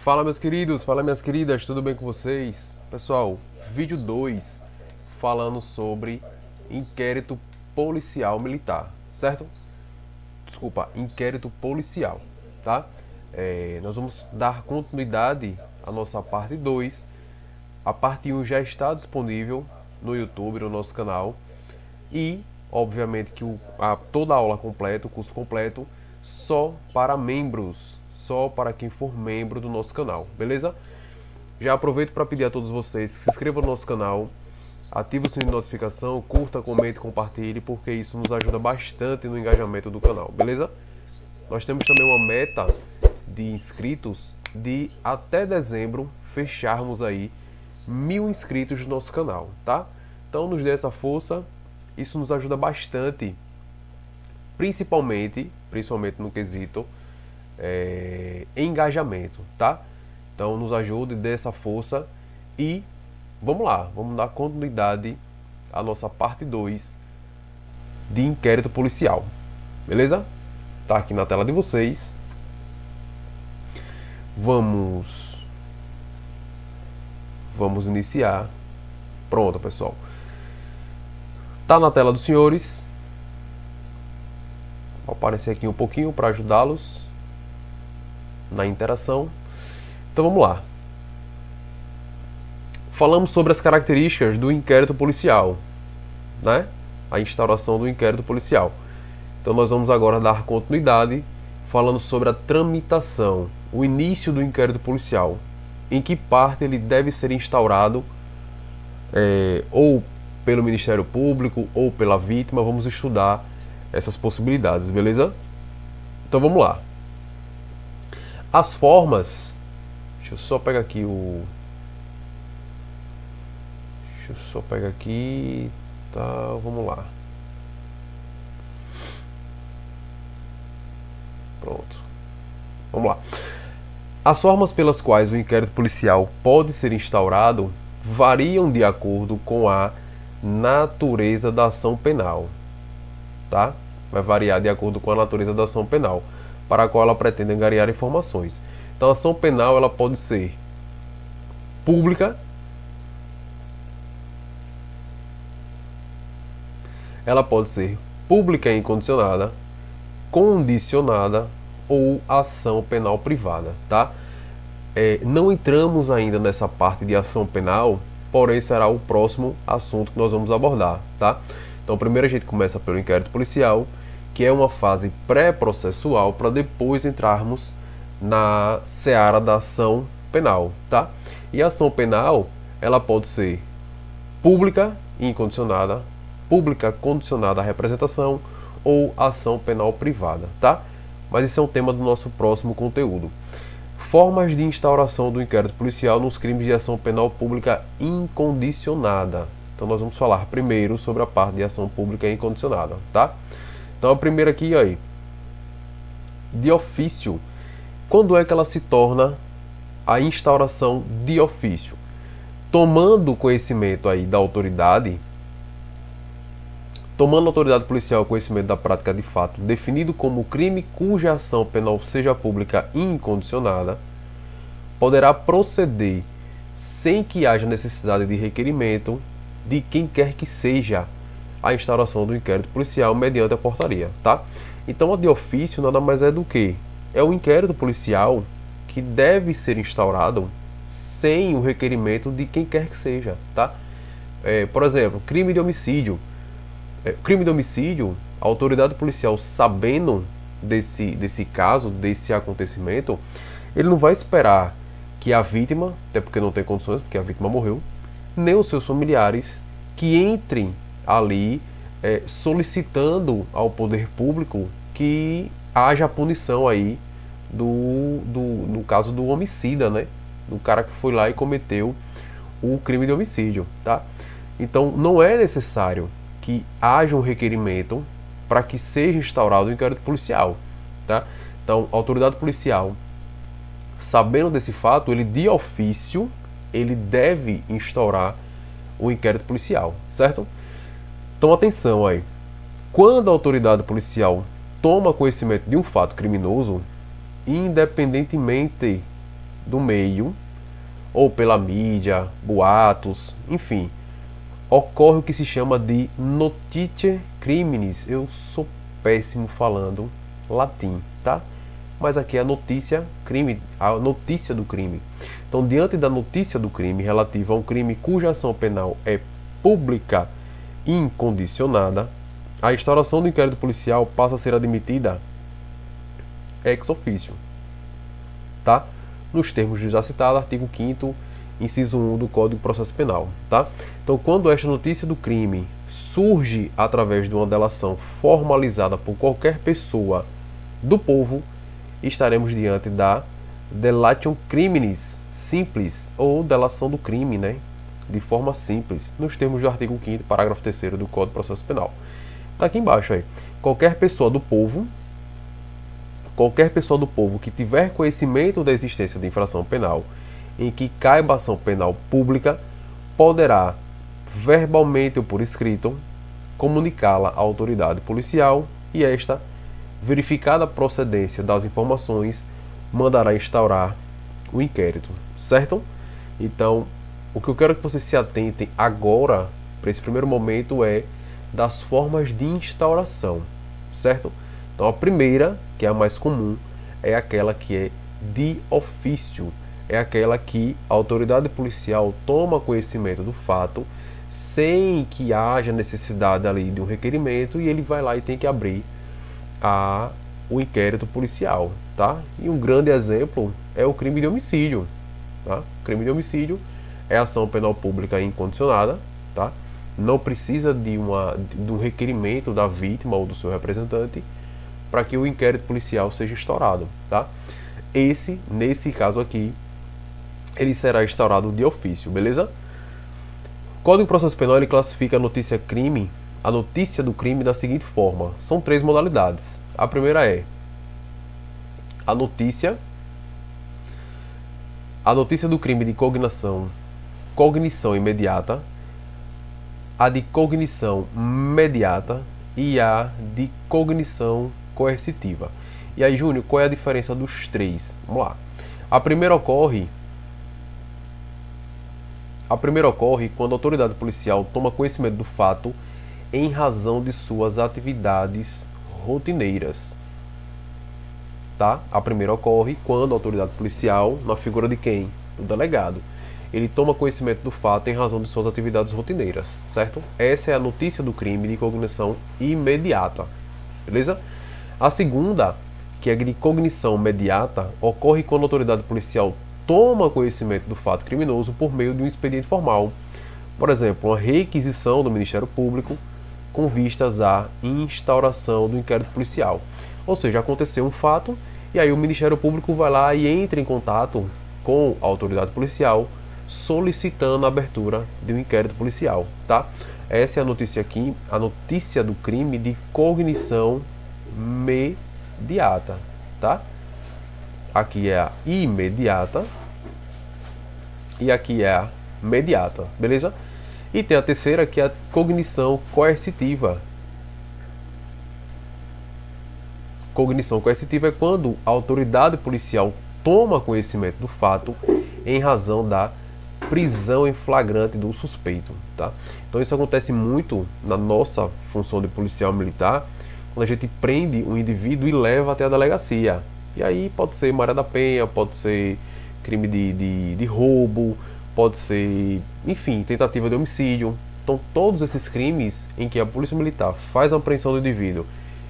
Fala meus queridos, fala minhas queridas, tudo bem com vocês? Pessoal, vídeo 2 falando sobre inquérito policial militar, certo? Desculpa, inquérito policial, tá? Nós vamos dar continuidade à nossa parte 2. A parte 1 já está disponível no YouTube, no nosso canal. E, obviamente, que toda a aula completa, o curso completo, só para membros. Só para quem for membro do nosso canal, beleza? Já aproveito para pedir a todos vocês que se inscrevam no nosso canal, ative o sininho de notificação, curta, comente, compartilhe, porque isso nos ajuda bastante no engajamento do canal, beleza? Nós temos também uma meta de inscritos de até dezembro fecharmos aí 1000 inscritos no nosso canal, tá? Então nos dê essa força, isso nos ajuda bastante, principalmente no quesito engajamento, tá? Então nos ajude, dê essa força e vamos lá, vamos dar continuidade à nossa parte 2 de inquérito policial, beleza? Tá aqui na tela de vocês. Vamos iniciar. Pronto, pessoal. Tá na tela dos senhores. Vou aparecer aqui um pouquinho para ajudá-los na interação. Então vamos lá. Falamos sobre as características do inquérito policial, né? A instauração do inquérito policial. Então nós vamos agora dar continuidade falando sobre a tramitação, o início do inquérito policial, em que parte ele deve ser instaurado, ou pelo Ministério Público ou pela vítima. Vamos estudar essas possibilidades, beleza? Então vamos lá. As formas, deixa eu só pegar aqui tá, vamos lá. Pronto. Vamos lá. As formas pelas quais o inquérito policial pode ser instaurado variam de acordo com a natureza da ação penal, tá? Vai variar de acordo com a natureza da ação penal para a qual ela pretende angariar informações. Então a ação penal ela pode ser pública, ela pode ser pública e incondicionada, condicionada ou ação penal privada, tá? Não entramos ainda nessa parte de ação penal, porém será o próximo assunto que nós vamos abordar, tá? Então primeiro a gente começa pelo inquérito policial, que é uma fase pré-processual, para depois entrarmos na seara da ação penal, tá? E a ação penal, ela pode ser pública e incondicionada, pública condicionada à representação ou ação penal privada, tá? Mas isso é um tema do nosso próximo conteúdo. Formas de instauração do inquérito policial nos crimes de ação penal pública incondicionada. Então nós vamos falar primeiro sobre a parte de ação pública incondicionada, tá? Então a primeira aqui, aí, de ofício. Quando é que ela se torna a instauração de ofício? Tomando conhecimento aí da autoridade, tomando a autoridade policial conhecimento da prática de fato definido como crime cuja ação penal seja pública e incondicionada, poderá proceder sem que haja necessidade de requerimento de quem quer que seja a instauração do inquérito policial mediante a portaria, tá? Então a de ofício nada mais é do que é o inquérito policial que deve ser instaurado sem o requerimento de quem quer que seja, tá? Por exemplo, crime de homicídio. Crime de homicídio, a autoridade policial sabendo desse caso, desse acontecimento, ele não vai esperar que a vítima, até porque não tem condições, porque a vítima morreu, nem os seus familiares que entrem ali solicitando ao poder público que haja punição aí no caso do homicida, né? Do cara que foi lá e cometeu o crime de homicídio, tá? Então não é necessário que haja um requerimento para que seja instaurado o inquérito policial, tá? Então, a autoridade policial, sabendo desse fato, ele de ofício, ele deve instaurar o inquérito policial, certo? Então, atenção aí. Quando a autoridade policial toma conhecimento de um fato criminoso, independentemente do meio, ou pela mídia, boatos, enfim, ocorre o que se chama de notitia criminis. Eu sou péssimo falando latim, tá? Mas aqui é a notícia crime, a notícia do crime. Então, diante da notícia do crime relativa a um crime cuja ação penal é pública e incondicionada, a instauração do inquérito policial passa a ser admitida ex officio, tá? Nos termos já citado, artigo 5º, inciso 1 do Código de Processo Penal, tá? Então, quando esta notícia do crime surge através de uma delação formalizada por qualquer pessoa do povo, estaremos diante da delatio criminis simples, ou delação do crime, né? De forma simples, nos termos do artigo 5º, parágrafo 3º do Código de Processo Penal. Tá aqui embaixo aí. Qualquer pessoa do povo que tiver conhecimento da existência de infração penal em que caiba ação penal pública, poderá, verbalmente ou por escrito, comunicá-la à autoridade policial e esta, verificada a procedência das informações, mandará instaurar o inquérito, certo? Então, o que eu quero que vocês se atentem agora, para esse primeiro momento, é das formas de instauração, certo? Então, a primeira, que é a mais comum, é aquela que é de ofício, é aquela que a autoridade policial toma conhecimento do fato sem que haja necessidade ali de um requerimento e ele vai lá e tem que abrir o inquérito policial, tá? E um grande exemplo é o crime de homicídio, tá? O crime de homicídio é ação penal pública incondicionada, tá? Não precisa de um requerimento da vítima ou do seu representante para que o inquérito policial seja instaurado, tá? Nesse caso aqui, ele será instaurado de ofício, beleza? O Código de Processo Penal ele classifica a notícia do crime da seguinte forma. São 3 modalidades. A primeira é a notícia do crime de cognição imediata, a de cognição mediata e a de cognição coercitiva. E aí, Júnior, qual é a diferença dos 3? Vamos lá. A primeira ocorre quando a autoridade policial toma conhecimento do fato em razão de suas atividades rotineiras. Tá? A primeira ocorre quando a autoridade policial, na figura de quem? Do delegado. Ele toma conhecimento do fato em razão de suas atividades rotineiras, certo? Essa é a notícia do crime de cognição imediata, beleza? A segunda, que é de cognição mediata, ocorre quando a autoridade policial toma conhecimento do fato criminoso por meio de um expediente formal. Por exemplo, uma requisição do Ministério Público com vistas à instauração do inquérito policial. Ou seja, aconteceu um fato e aí o Ministério Público vai lá e entra em contato com a autoridade policial solicitando a abertura de um inquérito policial, tá? Essa é a notícia aqui, a notícia do crime de cognição mediata, tá? Aqui é a imediata e aqui é a mediata, beleza? E tem a terceira, que é a cognição coercitiva. Cognição coercitiva é quando a autoridade policial toma conhecimento do fato em razão da prisão em flagrante do suspeito, tá? Então isso acontece muito na nossa função de policial militar, quando a gente prende um indivíduo e leva até a delegacia. E aí pode ser Maria da Penha, pode ser crime de roubo, pode ser, enfim, tentativa de homicídio. Então todos esses crimes em que a polícia militar faz a apreensão do indivíduo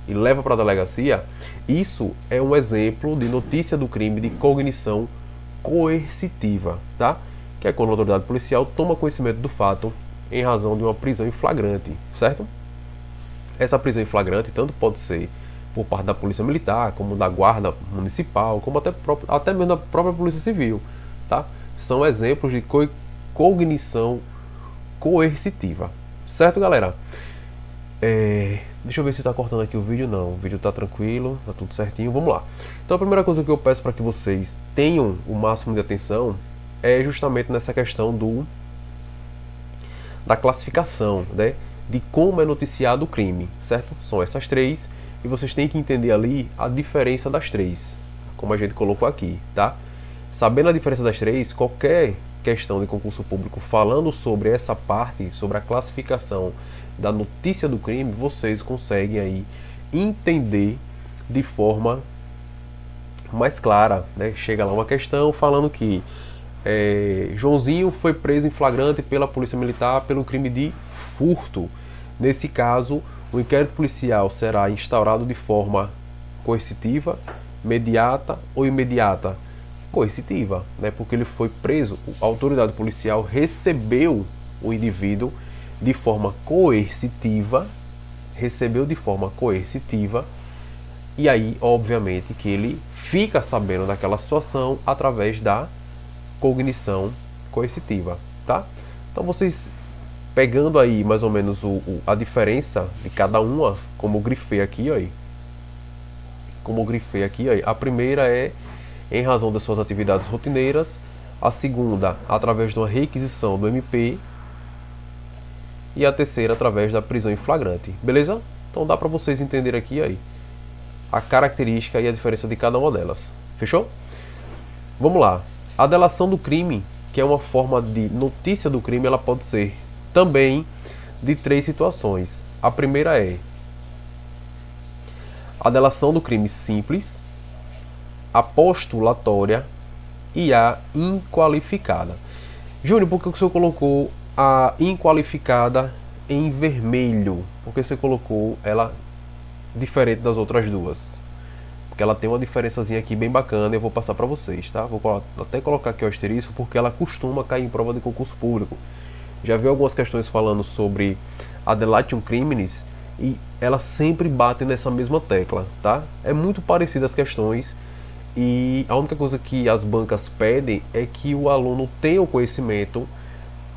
e leva para a delegacia, isso é um exemplo de notícia do crime de cognição coercitiva, tá? Que é quando a autoridade policial toma conhecimento do fato em razão de uma prisão em flagrante, certo? Essa prisão em flagrante tanto pode ser por parte da Polícia Militar, como da Guarda Municipal, como até mesmo da própria Polícia Civil, tá? São exemplos de cognição coercitiva, certo, galera? Deixa eu ver se está cortando aqui o vídeo. Não, o vídeo está tranquilo, está tudo certinho, vamos lá. Então a primeira coisa que eu peço para que vocês tenham o máximo de atenção é justamente nessa questão da classificação, né? De como é noticiado o crime, certo? São essas três e vocês têm que entender ali a diferença das três, como a gente colocou aqui, tá? Sabendo a diferença das três, qualquer questão de concurso público falando sobre essa parte, sobre a classificação da notícia do crime, vocês conseguem aí entender de forma mais clara, né? Chega lá uma questão falando que Joãozinho foi preso em flagrante pela Polícia Militar pelo crime de furto. Nesse caso, o inquérito policial será instaurado de forma coercitiva, imediata ou imediata? Coercitiva, né? Porque ele foi preso, a autoridade policial recebeu o indivíduo de forma coercitiva, e aí, obviamente, que ele fica sabendo daquela situação através da cognição coercitiva, tá? Então vocês pegando aí mais ou menos a diferença de cada uma, como eu grifei aqui, ó, a primeira é em razão das suas atividades rotineiras, a segunda através de uma requisição do MP e a terceira através da prisão em flagrante, beleza? Então dá para vocês entenderem aqui aí a característica e a diferença de cada uma delas, fechou? Vamos lá. A delação do crime, que é uma forma de notícia do crime, ela pode ser também de três situações. A primeira é a delação do crime simples, a postulatória e a inqualificada. Júnior, por que o senhor colocou a inqualificada em vermelho? Porque você colocou ela diferente das outras duas? Porque ela tem uma diferençazinha aqui bem bacana e eu vou passar para vocês, tá? Vou até colocar aqui o asterisco porque ela costuma cair em prova de concurso público. Já vi algumas questões falando sobre a delatium criminis e ela sempre bate nessa mesma tecla, tá? É muito parecida as questões e a única coisa que as bancas pedem é que o aluno tenha o conhecimento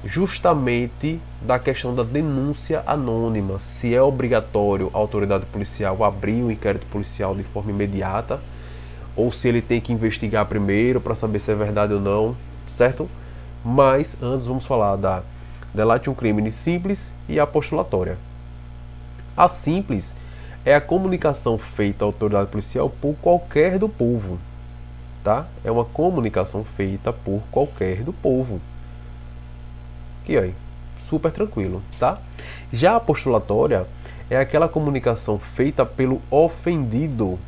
justamente da questão da denúncia anônima, se é obrigatório a autoridade policial abrir um inquérito policial de forma imediata ou se ele tem que investigar primeiro para saber se é verdade ou não, certo? Mas antes vamos falar da delatium criminis simples e a postulatória. A simples é a comunicação feita à autoridade policial por qualquer do povo, tá? É uma comunicação feita por qualquer do povo. Aqui, ó, super tranquilo, tá? Já a postulatória é aquela comunicação feita pelo ofendido.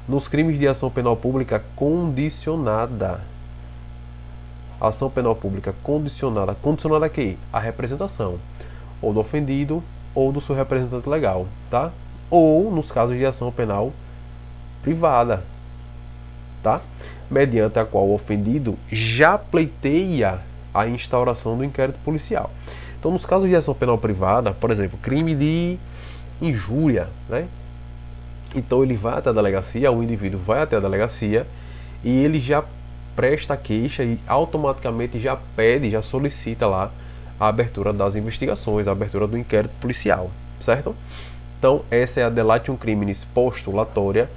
Nos crimes de ação penal pública condicionada. Ação penal pública condicionada. Condicionada a quê? A representação. Ou do ofendido ou do seu representante legal, tá? Ou nos casos de ação penal privada, tá? Mediante a qual o ofendido já pleiteia a instauração do inquérito policial. Então, nos casos de ação penal privada, por exemplo, crime de injúria, né? Então ele vai até a delegacia, o indivíduo vai até a delegacia e ele já presta a queixa e automaticamente já pede, já solicita lá a abertura das investigações, a abertura do inquérito policial, certo? Então, essa é a delatium criminis postulatória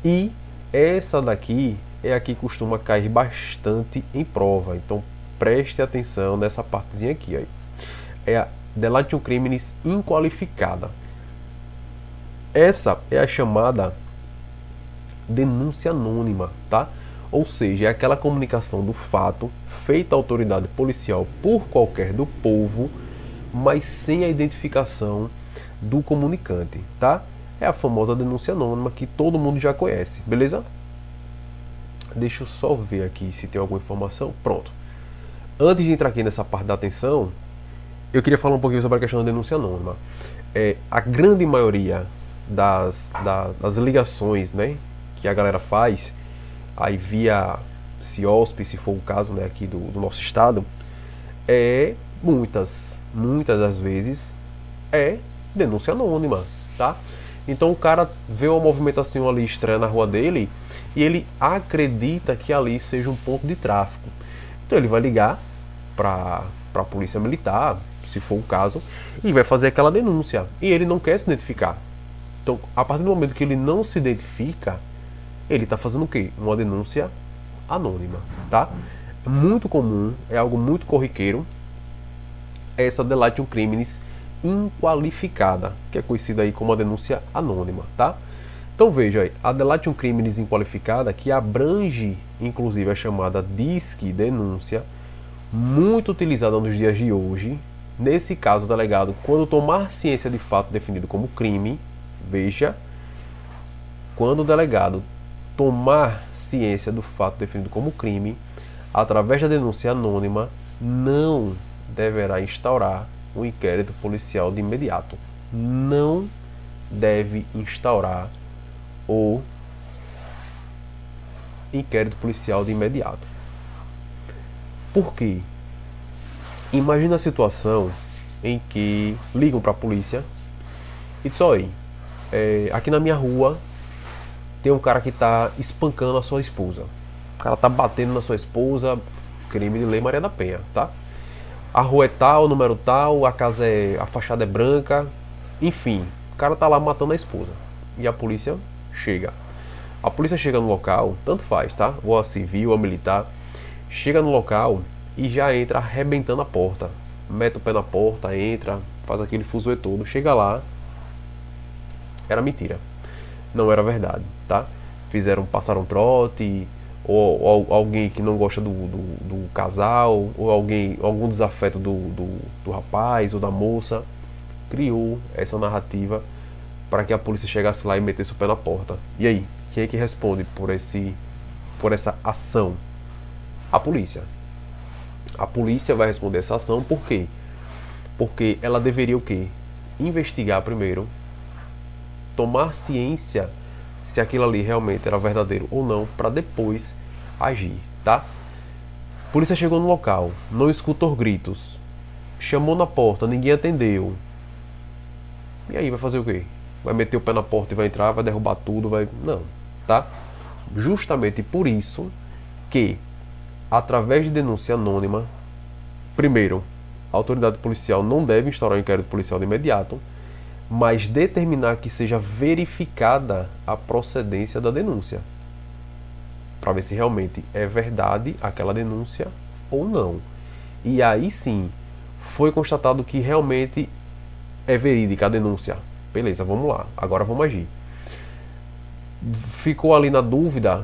e essa daqui é a que costuma cair bastante em prova. Então, preste atenção nessa partezinha aqui, ó. É a delatium criminis inqualificada. Essa é a chamada denúncia anônima, tá? Ou seja, é aquela comunicação do fato feita à autoridade policial por qualquer do povo, mas sem a identificação do comunicante, tá? É a famosa denúncia anônima que todo mundo já conhece, beleza? Deixa eu só ver aqui se tem alguma informação. Pronto. Antes de entrar aqui nessa parte da atenção, eu queria falar um pouquinho sobre a questão da denúncia anônima. A grande maioria das ligações, né, que a galera faz, aí via CIOSP, se for o caso, né, aqui do nosso estado, muitas das vezes denúncia anônima, tá? Então o cara vê uma movimentação ali estranha na rua dele e ele acredita que ali seja um ponto de tráfico. Então ele vai ligar para a polícia militar, se for o caso, e vai fazer aquela denúncia. E ele não quer se identificar. Então, a partir do momento que ele não se identifica, ele está fazendo o quê? Uma denúncia anônima, tá? É muito comum, é algo muito corriqueiro, essa delatio criminis inqualificada, que é conhecida aí como a denúncia anônima, tá? Então veja aí, a delatio criminis inqualificada, que abrange inclusive a chamada disque denúncia, muito utilizada nos dias de hoje. Nesse caso, o delegado, quando tomar ciência de fato definido como crime, veja, quando o delegado tomar ciência do fato definido como crime, através da denúncia anônima, não deverá instaurar um inquérito policial de imediato. Não deve instaurar o inquérito policial de imediato. Por quê? Imagina a situação em que ligam para a polícia e diz: olha, aqui na minha rua tem um cara que está espancando a sua esposa. O cara está batendo na sua esposa, crime de lei Maria da Penha, tá? A rua é tal, o número tal, a fachada é branca, enfim, o cara tá lá matando a esposa. E a polícia chega. A polícia chega no local, tanto faz, tá? Ou a civil, ou a militar, chega no local e já entra arrebentando a porta. Mete o pé na porta, entra, faz aquele fuzuê todo. Chega lá, era mentira. Não era verdade, tá? Passaram trote, ou alguém que não gosta do casal, ou algum desafeto do rapaz ou da moça, criou essa narrativa para que a polícia chegasse lá e metesse o pé na porta. E aí, quem é que responde por essa ação? A polícia. A polícia vai responder essa ação por quê? Porque ela deveria o quê? Investigar primeiro, tomar ciência se aquilo ali realmente era verdadeiro ou não, para depois agir, tá? A polícia chegou no local, não escutou gritos, chamou na porta, ninguém atendeu. E aí vai fazer o quê? Vai meter o pé na porta e vai entrar, vai derrubar tudo, vai... Não, tá? Justamente por isso que, através de denúncia anônima, primeiro, a autoridade policial não deve instaurar um inquérito policial de imediato, mas determinar que seja verificada a procedência da denúncia, para ver se realmente é verdade aquela denúncia ou não. E aí sim, foi constatado que realmente é verídica a denúncia. Beleza, vamos lá, agora vamos agir. Ficou ali na dúvida,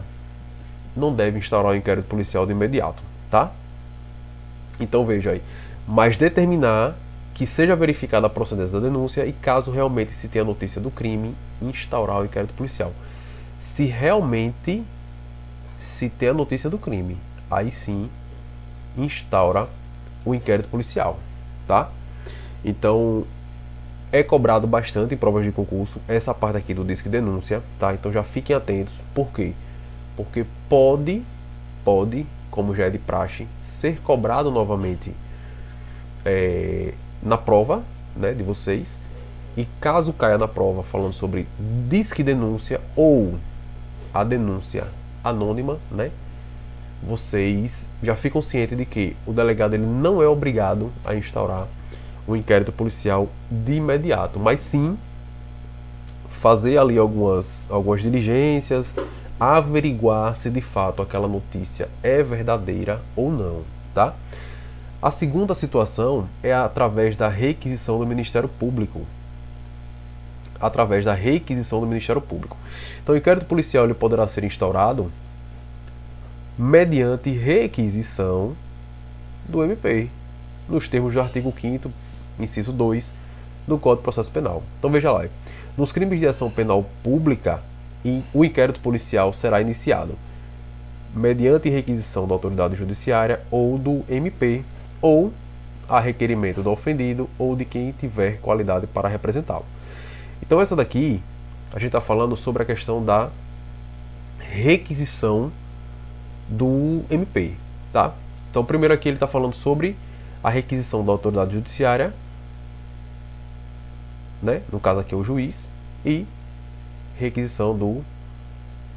não deve instaurar o inquérito policial de imediato, tá? Então veja aí, mas determinar que seja verificada a procedência da denúncia e, caso realmente se tenha notícia do crime, instaurar o inquérito policial. Se realmente se tem a notícia do crime, aí sim instaura o inquérito policial, tá? Então é cobrado bastante em provas de concurso essa parte aqui do disque denúncia, tá? Então já fiquem atentos. Por quê? Porque pode, como já é de praxe, ser cobrado novamente na prova, né, de vocês. E caso caia na prova falando sobre disque denúncia ou a denúncia anônima, né, vocês já ficam cientes de que o delegado ele não é obrigado a instaurar o inquérito policial de imediato, mas sim fazer ali algumas diligências, averiguar se de fato aquela notícia é verdadeira ou não, tá? A segunda situação é através da requisição do Ministério Público. Através da requisição do Ministério Público. Então, o inquérito policial ele poderá ser instaurado mediante requisição do MP, nos termos do artigo 5º, inciso 2, do Código de Processo Penal. Então, veja lá. Nos crimes de ação penal pública, o inquérito policial será iniciado mediante requisição da autoridade judiciária ou do MP, ou a requerimento do ofendido ou de quem tiver qualidade para representá-lo. Então essa daqui, a gente está falando sobre a questão da requisição do MP, tá? Então primeiro aqui ele está falando sobre a requisição da autoridade judiciária né? No caso aqui é o juiz, e requisição do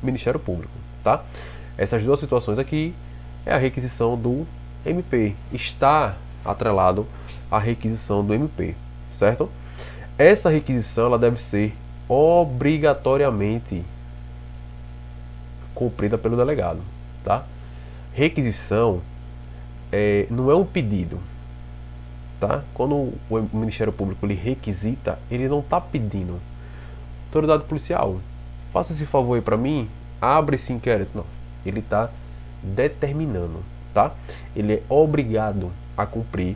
Ministério Público, tá? Essas duas situações aqui é a requisição do MP, está atrelado à requisição do MP, certo? Essa requisição ela deve ser obrigatoriamente cumprida pelo delegado, tá? Requisição não é um pedido, tá? Quando o Ministério Público ele requisita, ele não está pedindo. Autoridade policial, faça esse favor aí para mim, abre esse inquérito. Não, ele está determinando, tá? Ele é obrigado a cumprir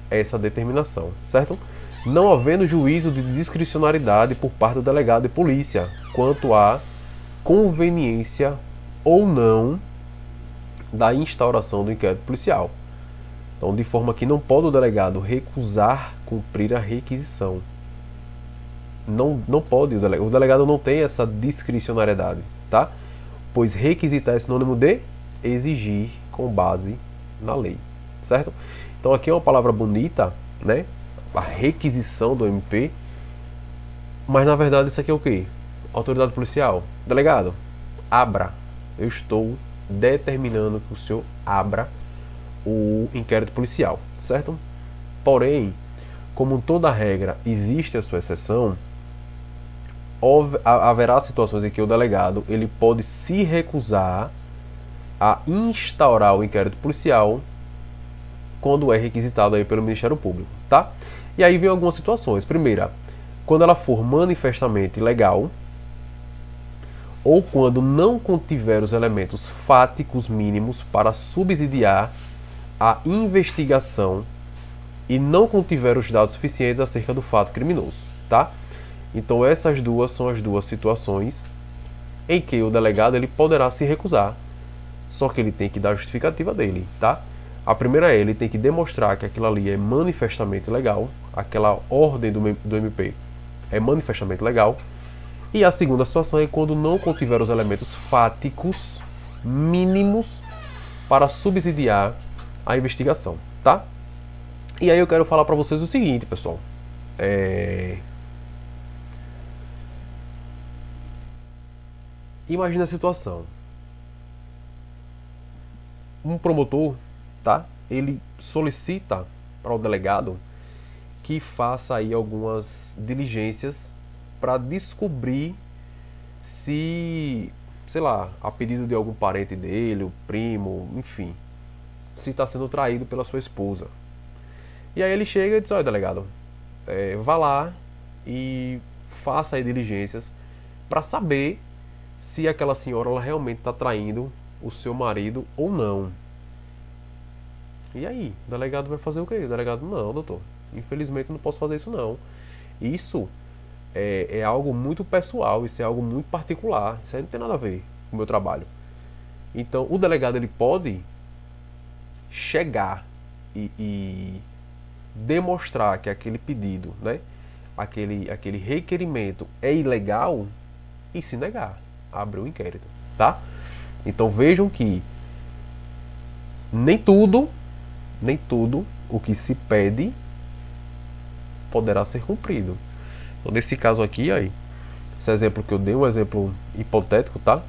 essa determinação, certo? Não havendo juízo de discricionariedade por parte do delegado de polícia quanto à conveniência ou não da instauração do inquérito policial. Então, de forma que não pode o delegado recusar cumprir a requisição. Não pode, o delegado não tem essa discricionariedade, tá? Pois requisitar é sinônimo de exigir com base na lei, certo? Então aqui é uma palavra bonita, né? A requisição do MP, mas na verdade isso aqui é o quê? Autoridade policial, delegado, abra. Eu estou determinando que o senhor abra o inquérito policial, certo? Porém, como toda regra existe a sua exceção, haverá situações em que o delegado ele pode se recusar a instaurar o inquérito policial quando é requisitado aí pelo Ministério Público, tá? E aí vem algumas situações. Primeira, quando ela for manifestamente legal, ou quando não contiver os elementos fáticos mínimos para subsidiar a investigação e não contiver os dados suficientes acerca do fato criminoso, tá? Então essas duas são as duas situações em que o delegado ele poderá se recusar, só que ele tem que dar a justificativa dele, tá? A primeira é ele tem que demonstrar que aquilo ali é manifestamente legal, aquela ordem do MP é manifestamente legal. E a segunda situação é quando não contiver os elementos fáticos mínimos para subsidiar a investigação, tá? E aí eu quero falar para vocês o seguinte, pessoal. Imagina a situação. Um promotor, tá? Ele solicita para o delegado que faça aí algumas diligências para descobrir se, sei lá, a pedido de algum parente dele, o primo, enfim, se está sendo traído pela sua esposa. E aí ele chega e diz: olha, delegado, vá lá e faça aí diligências para saber se aquela senhora ela realmente está traindo o seu marido ou não. E aí, o delegado vai fazer o quê? O delegado: não, doutor, infelizmente não posso fazer isso não. Isso é algo muito pessoal, isso é algo muito particular, isso aí não tem nada a ver com o meu trabalho. Então o delegado ele pode chegar e demonstrar que aquele pedido, né, aquele requerimento é ilegal e se negar, abrir o inquérito, tá? Então vejam que nem tudo o que se pede poderá ser cumprido. Então, nesse caso aqui, aí, esse exemplo que eu dei, um exemplo hipotético, tá?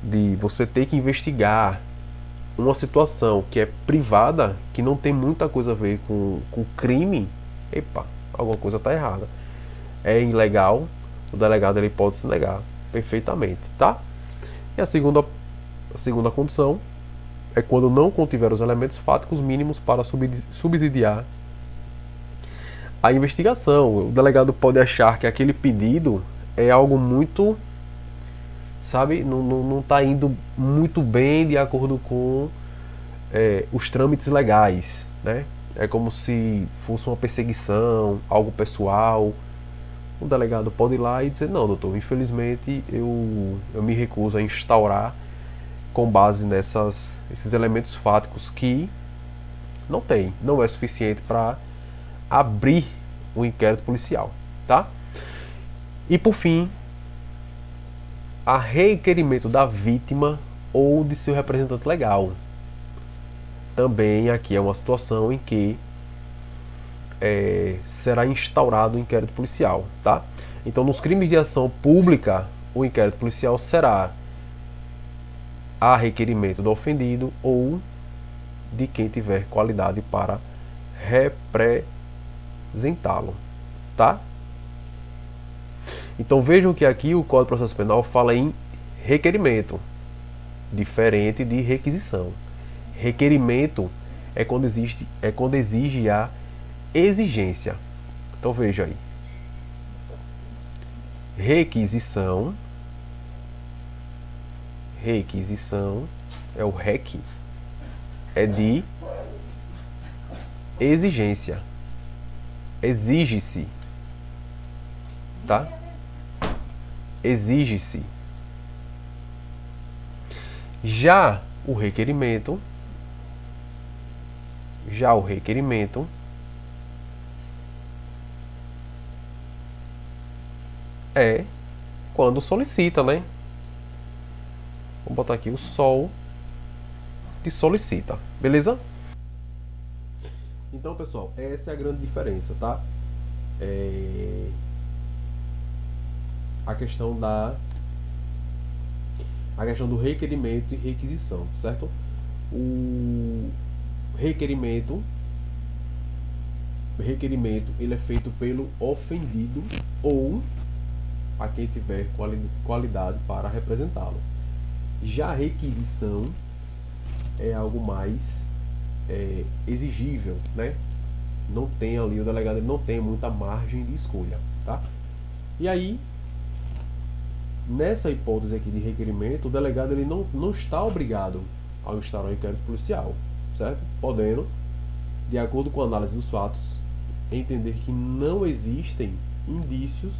De você ter que investigar uma situação que é privada, que não tem muita coisa a ver com crime. Epa, alguma coisa está errada. É ilegal, o delegado ele pode se negar perfeitamente, tá? E a segunda condição é quando não contiver os elementos fáticos mínimos para subsidiar a investigação. O delegado pode achar que aquele pedido é algo muito, sabe, não está indo muito bem de acordo com os trâmites legais, né? É como se fosse uma perseguição, algo pessoal. O delegado pode ir lá e dizer: não, doutor, infelizmente eu me recuso a instaurar com base esses elementos fáticos que não é suficiente para abrir o inquérito policial, tá? E por fim, a requerimento da vítima ou de seu representante legal. Também aqui é uma situação em que será instaurado o inquérito policial, tá? Então, nos crimes de ação pública, o inquérito policial será a requerimento do ofendido ou de quem tiver qualidade para representá-lo, tá? Então vejam que aqui o Código de Processo Penal fala em requerimento, diferente de requisição. Requerimento é quando exige a exigência. Então veja aí. Requisição é o REQ, é de exigência. Exige-se, tá? Exige-se. Já o requerimento é quando solicita, né? Vou botar aqui o sol de solicita, beleza? Então, pessoal, essa é a grande diferença, tá? A questão do requerimento e requisição, certo? O requerimento ele é feito pelo ofendido ou a quem tiver qualidade para representá-lo. Já a requisição é algo mais exigível, né? Não tem ali, o delegado ele não tem muita margem de escolha, tá? E aí, nessa hipótese aqui de requerimento, o delegado ele não está obrigado a instaurar um inquérito policial, certo? Podendo, de acordo com a análise dos fatos, entender que não existem indícios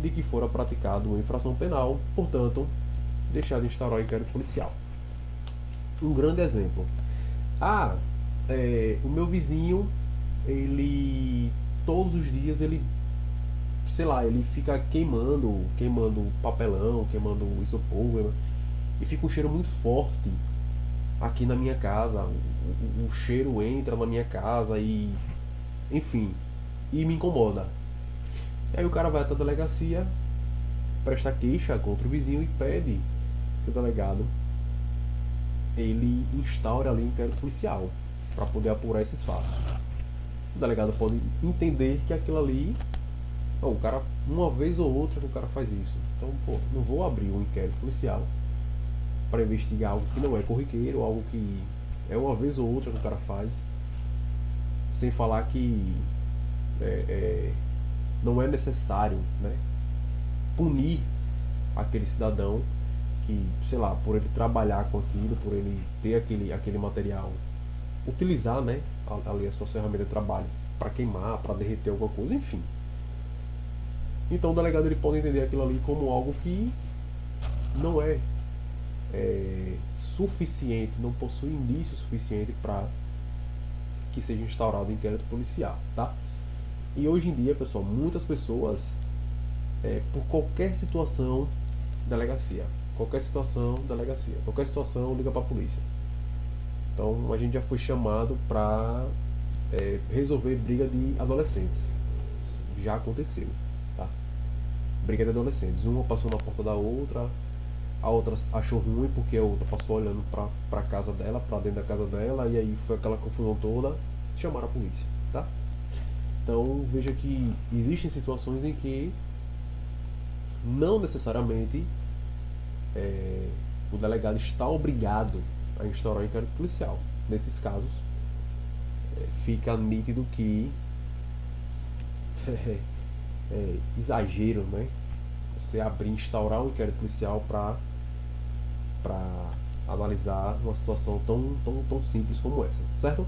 de que fora praticado uma infração penal, portanto, deixar de instaurar o inquérito policial. Um grande exemplo. O meu vizinho, ele todos os dias ele fica queimando papelão, queimando isopor, e fica um cheiro muito forte aqui na minha casa. O cheiro entra na minha casa e, enfim, e me incomoda. Aí o cara vai até a delegacia, presta queixa contra o vizinho e pede que o delegado ele instaure ali um inquérito policial para poder apurar esses fatos. O delegado pode entender que aquilo ali, o cara, uma vez ou outra que o cara faz isso. Então, não vou abrir um inquérito policial para investigar algo que não é corriqueiro, algo que é uma vez ou outra que o cara faz, sem falar que não é necessário, né, punir aquele cidadão que, sei lá, por ele trabalhar com aquilo, por ele ter aquele material, utilizar, né, ali a sua ferramenta de trabalho para queimar, para derreter alguma coisa, enfim. Então o delegado ele pode entender aquilo ali como algo que não é suficiente, não possui indício suficiente para que seja instaurado inquérito policial, tá? E hoje em dia, pessoal, muitas pessoas, por qualquer situação, delegacia. Qualquer situação, liga para a polícia. Então a gente já foi chamado para resolver briga de adolescentes. Já aconteceu, tá? Briga de adolescentes. Uma passou na porta da outra, a outra achou ruim porque a outra passou olhando para casa dela, para dentro da casa dela, e aí foi aquela confusão toda. Chamaram a polícia, tá? Então veja que existem situações em que não necessariamente o delegado está obrigado a instaurar um inquérito policial. Nesses casos, fica nítido que exagero, né? Você instaurar um inquérito policial para analisar uma situação tão simples como essa, certo?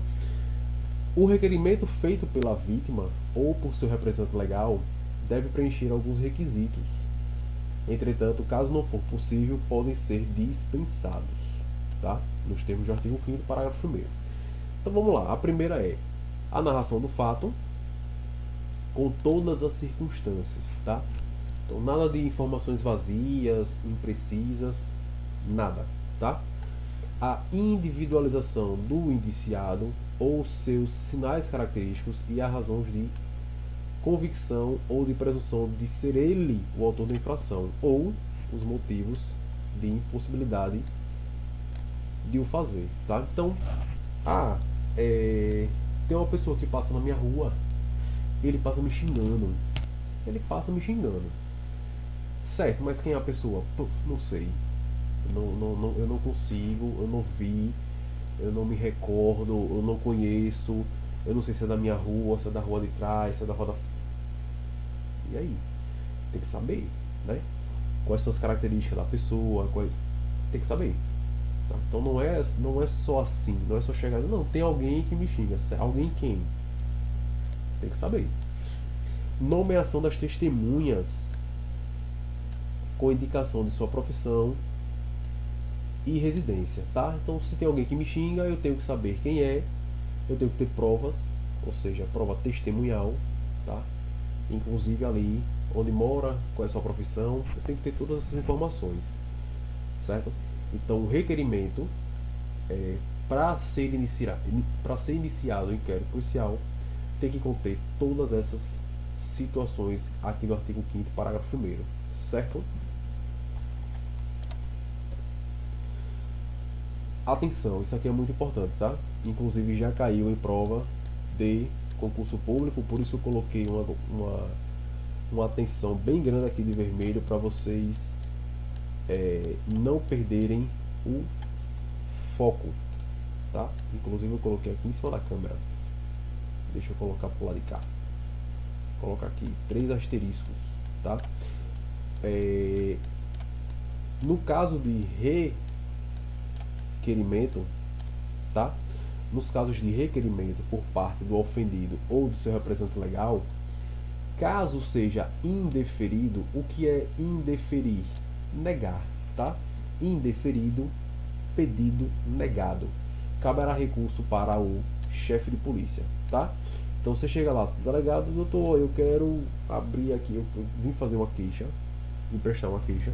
O requerimento feito pela vítima ou por seu representante legal deve preencher alguns requisitos. Entretanto, caso não for possível, podem ser dispensados, tá? Nos termos do artigo 5º, parágrafo 1º. Então vamos lá. A primeira é a narração do fato com todas as circunstâncias, tá? Então nada de informações vazias, imprecisas, nada, tá? A individualização do indiciado ou seus sinais característicos e as razões de convicção ou de presunção de ser ele o autor da infração, ou os motivos de impossibilidade de o fazer, tá? Então, tem uma pessoa que passa na minha rua, ele passa me xingando, certo, mas quem é a pessoa? Pô, não sei, eu não consigo, eu não vi, eu não me recordo, eu não conheço, eu não sei se é da minha rua, se é da rua de trás, se é da rua da... E aí? Tem que saber, né? Quais são as características da pessoa, tem que saber. Tá? Então não é só assim, não é só chegar, não, tem alguém que me xinga, alguém quem? Tem que saber. Nomeação das testemunhas com indicação de sua profissão e residência, tá? Então se tem alguém que me xinga, eu tenho que saber quem é, eu tenho que ter provas, ou seja, prova testemunhal, tá? Inclusive ali onde mora, qual é a sua profissão, eu tenho que ter todas essas informações, certo? Então o requerimento para ser iniciado o inquérito policial tem que conter todas essas situações aqui do artigo 5º, parágrafo 1º, certo? Atenção, isso aqui é muito importante, tá? Inclusive já caiu em prova de concurso público, por isso eu coloquei uma atenção bem grande aqui de vermelho para vocês não perderem o foco, tá? Inclusive eu coloquei aqui em cima da câmera. Deixa eu colocar pro lado de cá. Vou colocar aqui 3 asteriscos, tá? No caso de requerimento, tá? Nos casos de requerimento por parte do ofendido ou do seu representante legal, caso seja indeferido, o que é indeferir? Negar, tá? Indeferido, pedido negado. Caberá recurso para o chefe de polícia, tá? Então você chega lá, delegado, doutor, eu quero abrir aqui, eu vim fazer uma queixa, vim prestar uma queixa,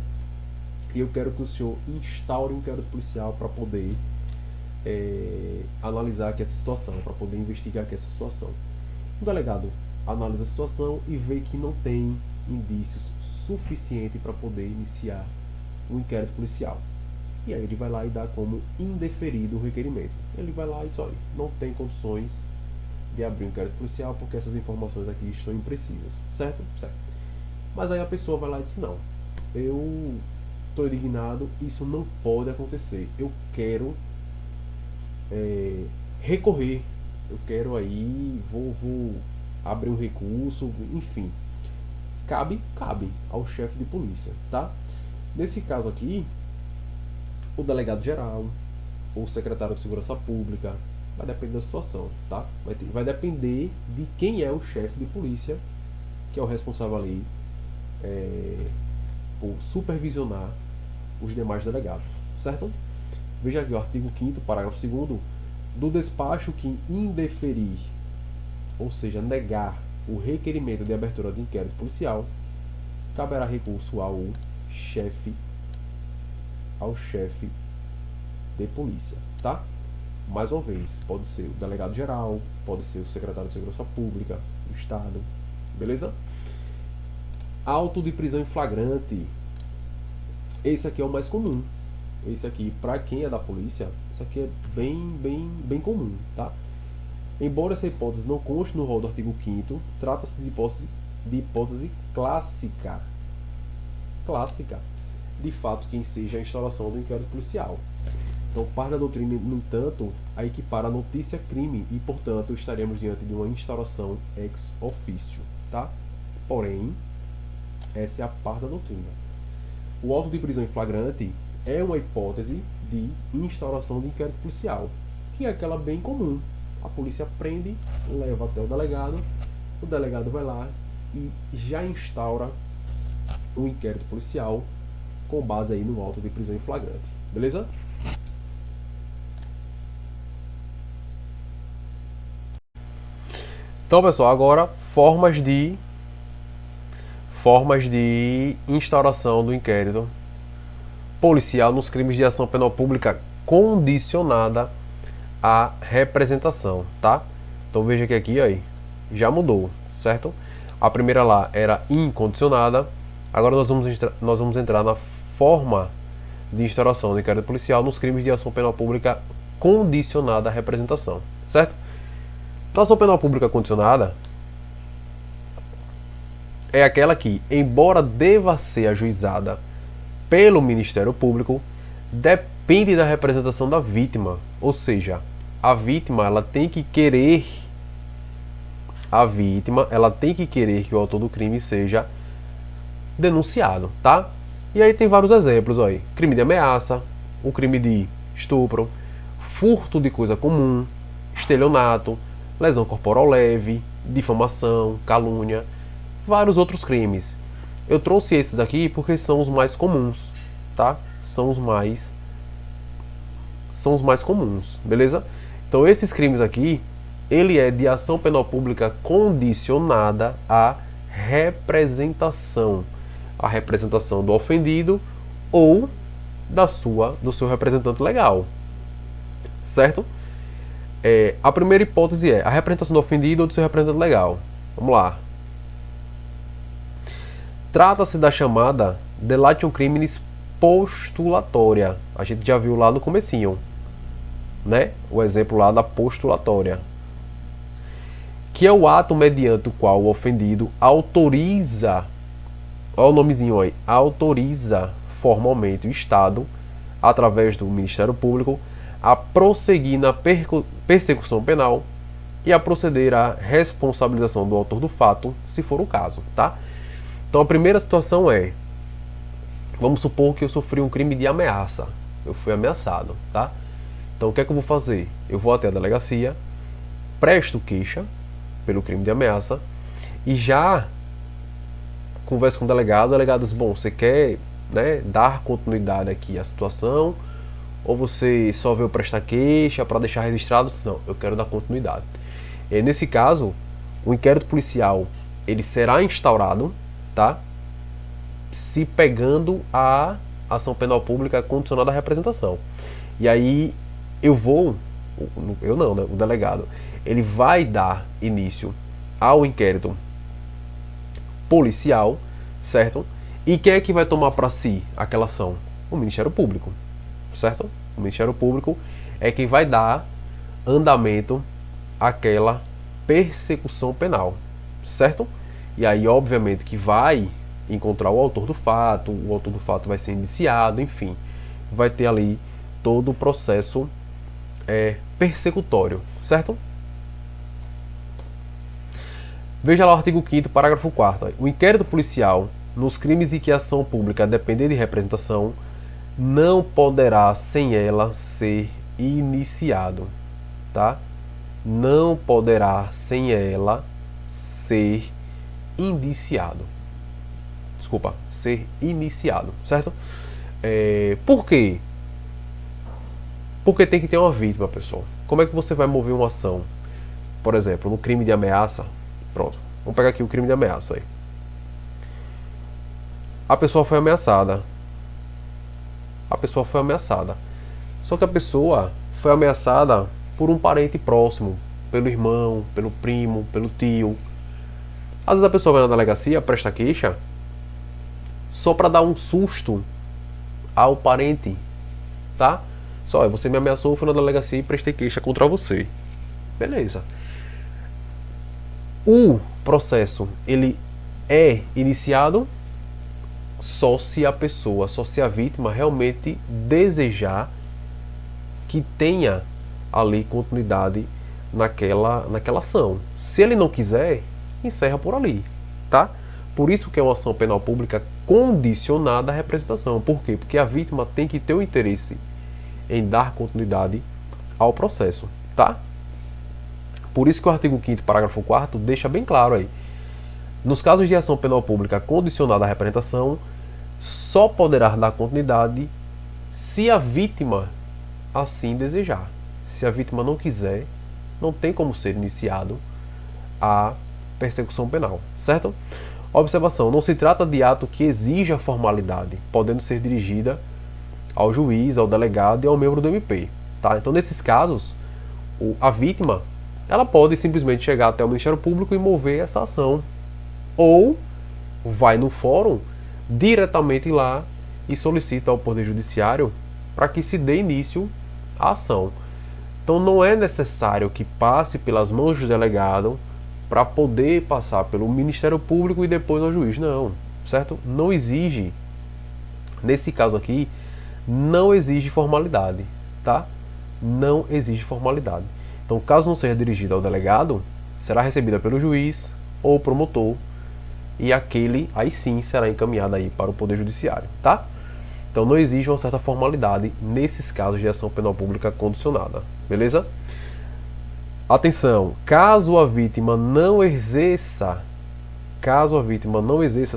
e eu quero que o senhor instaure um inquérito policial para poder analisar aqui essa situação, para poder investigar aqui essa situação. O delegado analisa a situação e vê que não tem indícios suficientes para poder iniciar um inquérito policial. E aí ele vai lá e dá como indeferido o requerimento. Ele vai lá e diz, olha, não tem condições de abrir um inquérito policial porque essas informações aqui estão imprecisas, certo? Certo. Mas aí a pessoa vai lá e diz, não, eu estou indignado, isso não pode acontecer, eu quero recorrer, eu quero aí, vou abrir um recurso, enfim, cabe ao chefe de polícia, tá? Nesse caso aqui, o delegado geral, ou o secretário de segurança pública, vai depender da situação, tá? Vai depender de quem é o chefe de polícia, que é o responsável ali por supervisionar os demais delegados, certo? Veja aqui o artigo 5º, parágrafo 2º, do despacho que indeferir, ou seja, negar o requerimento de abertura de inquérito policial, caberá recurso ao chefe de polícia, tá? Mais uma vez, pode ser o delegado geral, pode ser o secretário de segurança pública do estado, beleza? Auto de prisão em flagrante. Esse aqui é o mais comum. Esse aqui, para quem é da polícia, isso aqui é bem comum, tá? Embora essa hipótese não conste no rol do artigo 5º, trata-se de hipótese clássica. De fato, que enseja a instauração do inquérito policial. Então, parte da doutrina, no entanto, a equipara a notícia crime e, portanto, estaremos diante de uma instauração ex officio, tá? Porém, essa é a parte da doutrina. O auto de prisão em flagrante é uma hipótese de instauração de inquérito policial, que é aquela bem comum. A polícia prende, leva até o delegado vai lá e já instaura um inquérito policial com base aí no auto de prisão em flagrante. Beleza? Então, pessoal, agora formas de instauração do inquérito policial nos crimes de ação penal pública condicionada à representação, tá? Então veja que aqui aí já mudou, certo? A primeira lá era incondicionada, agora nós vamos entrar na forma de instauração do inquérito policial nos crimes de ação penal pública condicionada à representação, certo? Então, a ação penal pública condicionada é aquela que, embora deva ser ajuizada pelo Ministério Público, depende da representação da vítima, ou seja, a vítima ela tem que querer que o autor do crime seja denunciado, tá? E aí tem vários exemplos aí: crime de ameaça, o crime de estupro, furto de coisa comum, estelionato, lesão corporal leve, difamação, calúnia, vários outros crimes. Eu trouxe esses aqui porque são os mais comuns, tá? São os mais comuns, beleza? Então esses crimes aqui, ele é de ação penal pública condicionada à representação. A representação do ofendido ou do seu representante legal, certo? A primeira hipótese é a representação do ofendido ou do seu representante legal. Vamos lá. Trata-se da chamada delatio criminis postulatória. A gente já viu lá no comecinho, né? O exemplo lá da postulatória, que é o ato mediante o qual o ofendido autoriza, olha o nomezinho aí, autoriza formalmente o Estado, através do Ministério Público, a prosseguir na persecução penal e a proceder à responsabilização do autor do fato, se for o caso, tá? Então a primeira situação é, vamos supor que eu sofri um crime de ameaça, eu fui ameaçado, tá? Então o que é que eu vou fazer? Eu vou até a delegacia, presto queixa pelo crime de ameaça e já converso com o delegado diz, bom, você quer, né, dar continuidade aqui à situação ou você só veio prestar queixa para deixar registrado? Não, eu quero dar continuidade. E nesse caso, o inquérito policial ele será instaurado, tá? Se pegando a ação penal pública condicionada à representação. E aí eu não, né? O delegado, ele vai dar início ao inquérito policial, certo? E quem é que vai tomar para si aquela ação? O Ministério Público, certo? O Ministério Público é quem vai dar andamento àquela persecução penal, certo? E aí, obviamente, que vai encontrar o autor do fato vai ser indiciado, enfim, vai ter ali todo o processo persecutório, certo? Veja lá o artigo 5º, parágrafo 4º. O inquérito policial, nos crimes em que a ação pública depender de representação, não poderá sem ela ser iniciado, tá? Não poderá sem ela ser ser iniciado, certo? Por quê? Porque tem que ter uma vítima, pessoal. Como é que você vai mover uma ação? Por exemplo, no crime de ameaça, pronto, vamos pegar aqui o crime de ameaça aí. A pessoa foi ameaçada. Só que a pessoa foi ameaçada por um parente próximo, pelo irmão, pelo primo, pelo tio. Às vezes a pessoa vai na delegacia, presta queixa, só para dar um susto ao parente, tá? Só, você me ameaçou, eu fui na delegacia e prestei queixa contra você. Beleza. O processo, ele é iniciado só se a vítima realmente desejar que tenha ali continuidade naquela ação. Se ele não quiser, encerra por ali, tá? Por isso que é uma ação penal pública condicionada à representação. Por quê? Porque a vítima tem que ter o interesse em dar continuidade ao processo, tá? Por isso que o artigo 5º, parágrafo 4º, deixa bem claro aí. Nos casos de ação penal pública condicionada à representação, só poderá dar continuidade se a vítima assim desejar. Se a vítima não quiser, não tem como ser iniciado a persecução penal, certo? Observação: não se trata de ato que exija formalidade, podendo ser dirigida ao juiz, ao delegado e ao membro do MP, tá? Então, nesses casos, A vítima, ela pode simplesmente chegar até o Ministério Público e mover essa ação. Ou vai no fórum diretamente lá e solicita ao Poder Judiciário para que se dê início à ação. Então não é necessário que passe pelas mãos do delegado para poder passar pelo Ministério Público e depois ao juiz. Não, certo? Não exige, nesse caso aqui, não exige formalidade, tá? Não exige formalidade. Então, caso não seja dirigida ao delegado, será recebida pelo juiz ou promotor e aquele, aí sim, será encaminhado aí para o Poder Judiciário, tá? Então não exige uma certa formalidade nesses casos de ação penal pública condicionada, beleza? Atenção, caso a vítima não exerça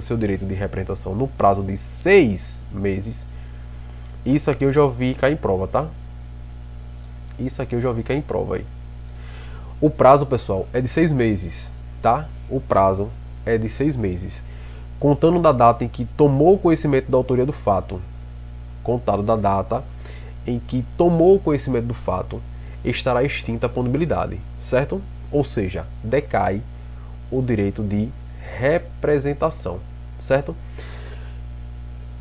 seu direito de representação no prazo de 6 meses, isso aqui eu já ouvi cair em prova, tá? Isso aqui eu já ouvi cair em prova aí. O prazo, pessoal, é de 6 meses, tá? O prazo é de 6 meses. Contando da data em que tomou conhecimento da autoria do fato, contado da data em que tomou conhecimento do fato, estará extinta a punibilidade, certo? Ou seja, decai o direito de representação, certo?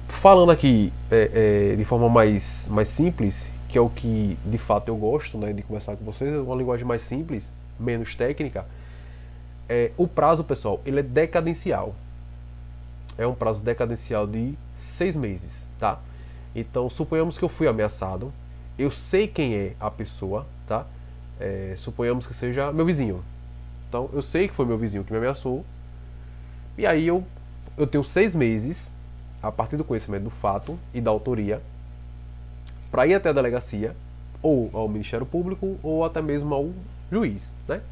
Falando aqui de forma mais simples, que é o que de fato eu gosto, né, de conversar com vocês, uma linguagem mais simples, menos técnica, o prazo, pessoal, ele é decadencial. É um prazo decadencial de 6 meses, tá? Então, suponhamos que eu fui ameaçado, eu sei quem é a pessoa, tá? Suponhamos que seja meu vizinho. Então, eu sei que foi meu vizinho que me ameaçou, e aí eu tenho 6 meses, a partir do conhecimento do fato e da autoria, para ir até a delegacia, ou ao Ministério Público, ou até mesmo ao juiz, né?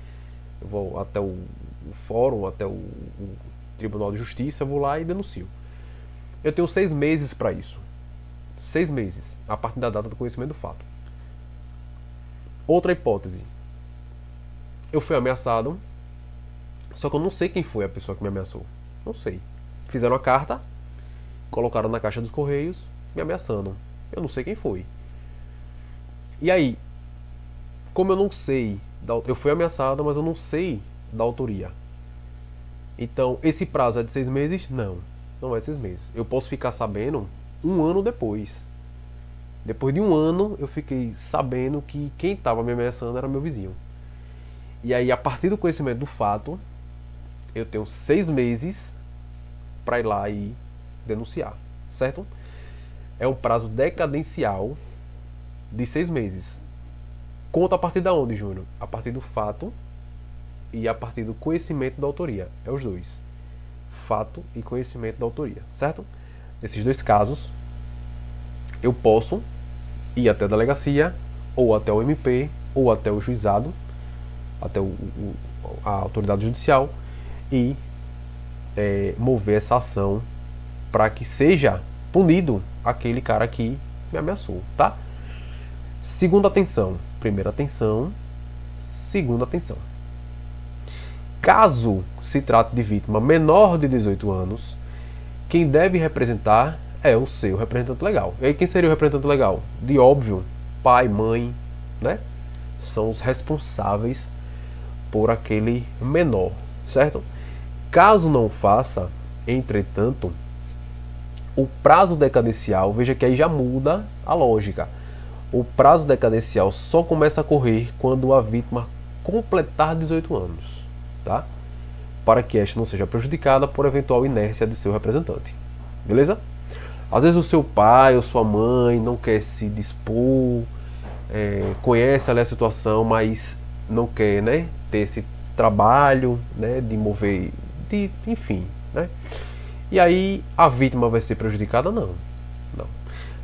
Eu vou até o fórum, até o Tribunal de Justiça, vou lá e denuncio. Eu tenho 6 meses para isso. 6 meses, a partir da data do conhecimento do fato. Outra hipótese. Eu fui ameaçado, só que eu não sei quem foi a pessoa que me ameaçou. Não sei. Fizeram a carta, colocaram na caixa dos correios, me ameaçando. Eu não sei quem foi. E aí, como eu não sei, eu fui ameaçado, mas eu não sei da autoria. Então, esse prazo é de 6 meses? Não, não é de 6 meses. Eu posso ficar sabendo 1 ano depois. Depois de 1 ano, eu fiquei sabendo que quem estava me ameaçando era meu vizinho. E aí, a partir do conhecimento do fato, eu tenho 6 meses para ir lá e denunciar, certo? É um prazo decadencial de 6 meses. Conta a partir de onde, Júnior? A partir do fato e a partir do conhecimento da autoria. É os dois. Fato e conhecimento da autoria, certo? Nesses dois casos, eu posso ir até a delegacia, ou até o MP, ou até o juizado, até a autoridade judicial, e mover essa ação para que seja punido aquele cara que me ameaçou, tá? Segunda atenção. Primeira atenção. Segunda atenção. Caso se trate de vítima menor de 18 anos, quem deve representar é o seu representante legal. E aí quem seria o representante legal? De óbvio, pai, mãe, né? São os responsáveis por aquele menor, certo? Caso não faça, entretanto, o prazo decadencial, veja que aí já muda a lógica. O prazo decadencial só começa a correr quando a vítima completar 18 anos, tá? Para que esta não seja prejudicada por eventual inércia de seu representante. Beleza? Às vezes o seu pai ou sua mãe não quer se dispor, conhece ali a situação, mas não quer, né, ter esse trabalho, né, de mover, enfim, né? E aí a vítima vai ser prejudicada? Não. Não.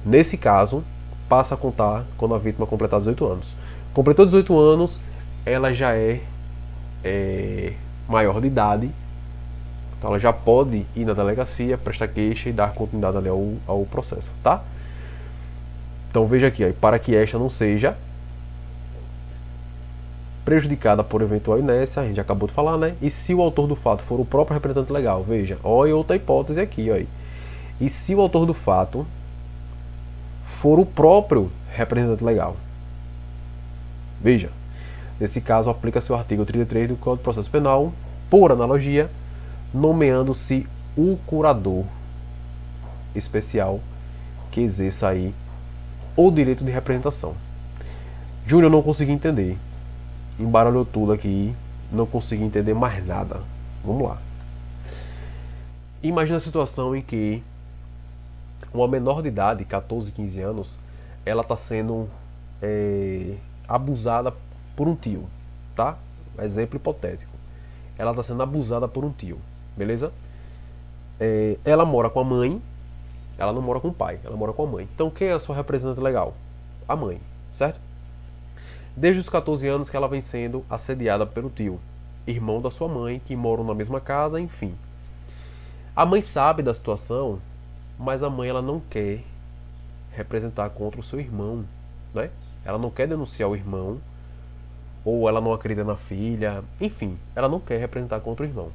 Nesse caso, passa a contar quando a vítima completar 18 anos. Completou 18 anos, ela já é maior de idade, então ela já pode ir na delegacia, prestar queixa e dar continuidade ali ao processo, tá? Então veja aqui, ó, para que esta não seja prejudicada por eventual inércia, a gente acabou de falar, né? E se o autor do fato for o próprio representante legal, veja, olha outra hipótese aqui, ó. E se o autor do fato for o próprio representante legal, veja, Nesse caso, aplica-se o artigo 33 do Código de Processo Penal, por analogia, nomeando-se o curador especial que exerça aí o direito de representação. Júnior, não consegui entender. Embaralhou tudo aqui, não consegui entender mais nada. Vamos lá. Imagina a situação em que uma menor de idade, 14, 15 anos, ela está sendo abusada por um tio, tá? Exemplo hipotético. Ela está sendo abusada por um tio, beleza? Ela mora com a mãe, ela não mora com o pai, ela mora com a mãe. Então quem é a sua representante legal? A mãe, certo? Desde os 14 anos que ela vem sendo assediada pelo tio, irmão da sua mãe, que moram na mesma casa, enfim. A mãe sabe da situação, mas a mãe ela não quer representar contra o seu irmão, né? Ela não quer denunciar o irmão, ou ela não acredita na filha, enfim, ela não quer representar contra o irmão.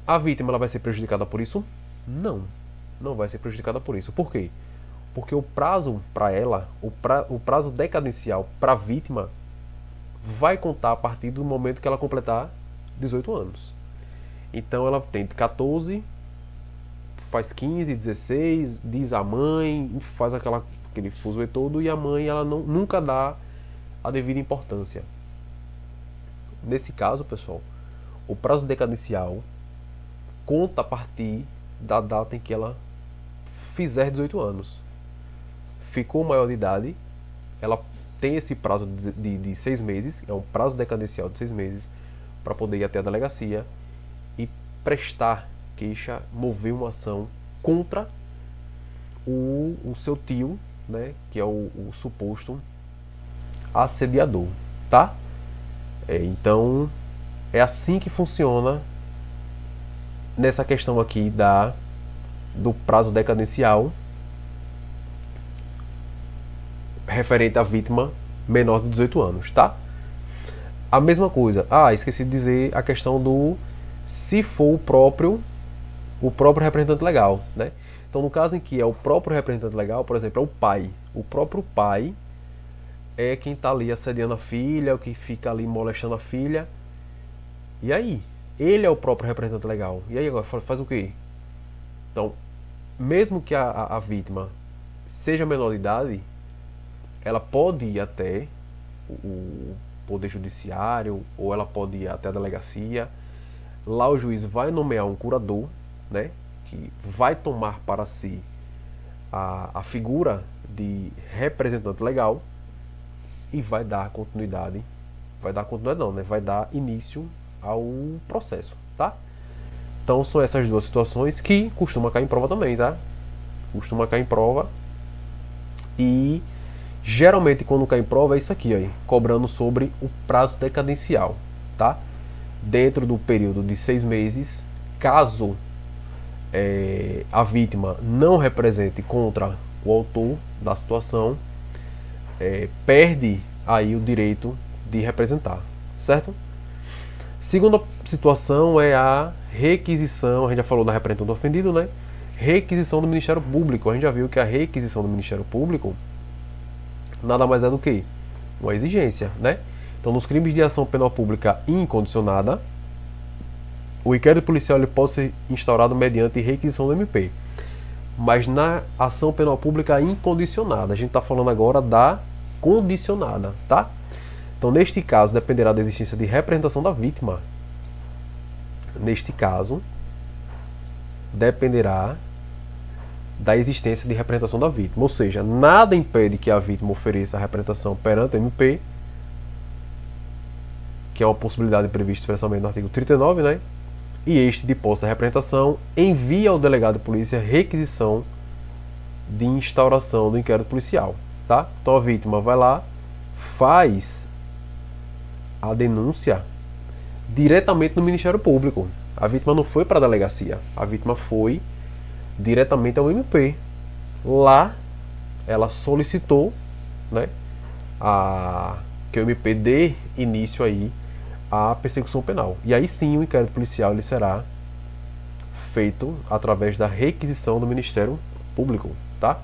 A vítima ela vai ser prejudicada por isso? Não, não vai ser prejudicada por isso. Por quê? Porque o prazo para ela, o prazo decadencial para a vítima vai contar a partir do momento que ela completar 18 anos. Então ela tem 14, faz 15, 16, diz a mãe, faz aquele fuzuê todo, e a mãe ela nunca dá a devida importância. Nesse caso, pessoal, o prazo decadencial conta a partir da data em que ela fizer 18 anos. Ficou maior de idade, ela tem esse prazo de 6 meses, é um prazo decadencial de 6 meses, para poder ir até a delegacia e prestar queixa, mover uma ação contra o seu tio, né, que é o suposto assediador, tá? Então, é assim que funciona nessa questão aqui do prazo decadencial referente à vítima menor de 18 anos, tá? A mesma coisa. Esqueci de dizer a questão do se for o próprio representante legal, né? Então, no caso em que é o próprio representante legal, por exemplo, é o pai. O próprio pai é quem está ali assediando a filha, o que fica ali molestando a filha. E aí? Ele é o próprio representante legal. E aí agora faz o quê? Então, mesmo que a vítima seja menor de idade, ela pode ir até o Poder Judiciário, ou ela pode ir até a delegacia. Lá o juiz vai nomear um curador, né, que vai tomar para si a figura de representante legal e vai dar continuidade. Vai dar início ao processo, tá? Então são essas duas situações que costuma cair em prova também, tá? Costuma cair em prova. E geralmente quando cai em prova é isso aqui, aí, cobrando sobre o prazo decadencial, tá? Dentro do período de 6 meses, caso a vítima não represente contra o autor da situação, perde aí o direito de representar, certo? Segunda situação é a requisição, a gente já falou da representação do ofendido, né? Requisição do Ministério Público. A gente já viu que a requisição do Ministério Público nada mais é do que uma exigência, né? Então, nos crimes de ação penal pública incondicionada, o inquérito policial ele pode ser instaurado mediante requisição do MP. Mas na ação penal pública incondicionada, a gente está falando agora da condicionada, tá? Então, neste caso, dependerá da existência de representação da vítima. Neste caso, dependerá da existência de representação da vítima. Ou seja, nada impede que a vítima ofereça a representação perante o MP, que é uma possibilidade prevista expressamente no artigo 39, né? E este, de posse da representação, envia ao delegado de polícia requisição de instauração do inquérito policial, tá? Então a vítima vai lá, faz a denúncia diretamente no Ministério Público. A vítima não foi para a delegacia, a vítima foi diretamente ao MP. Lá ela solicitou, né, que o MP dê início aí à persecução penal. E aí sim o inquérito policial ele será feito através da requisição do Ministério Público, tá?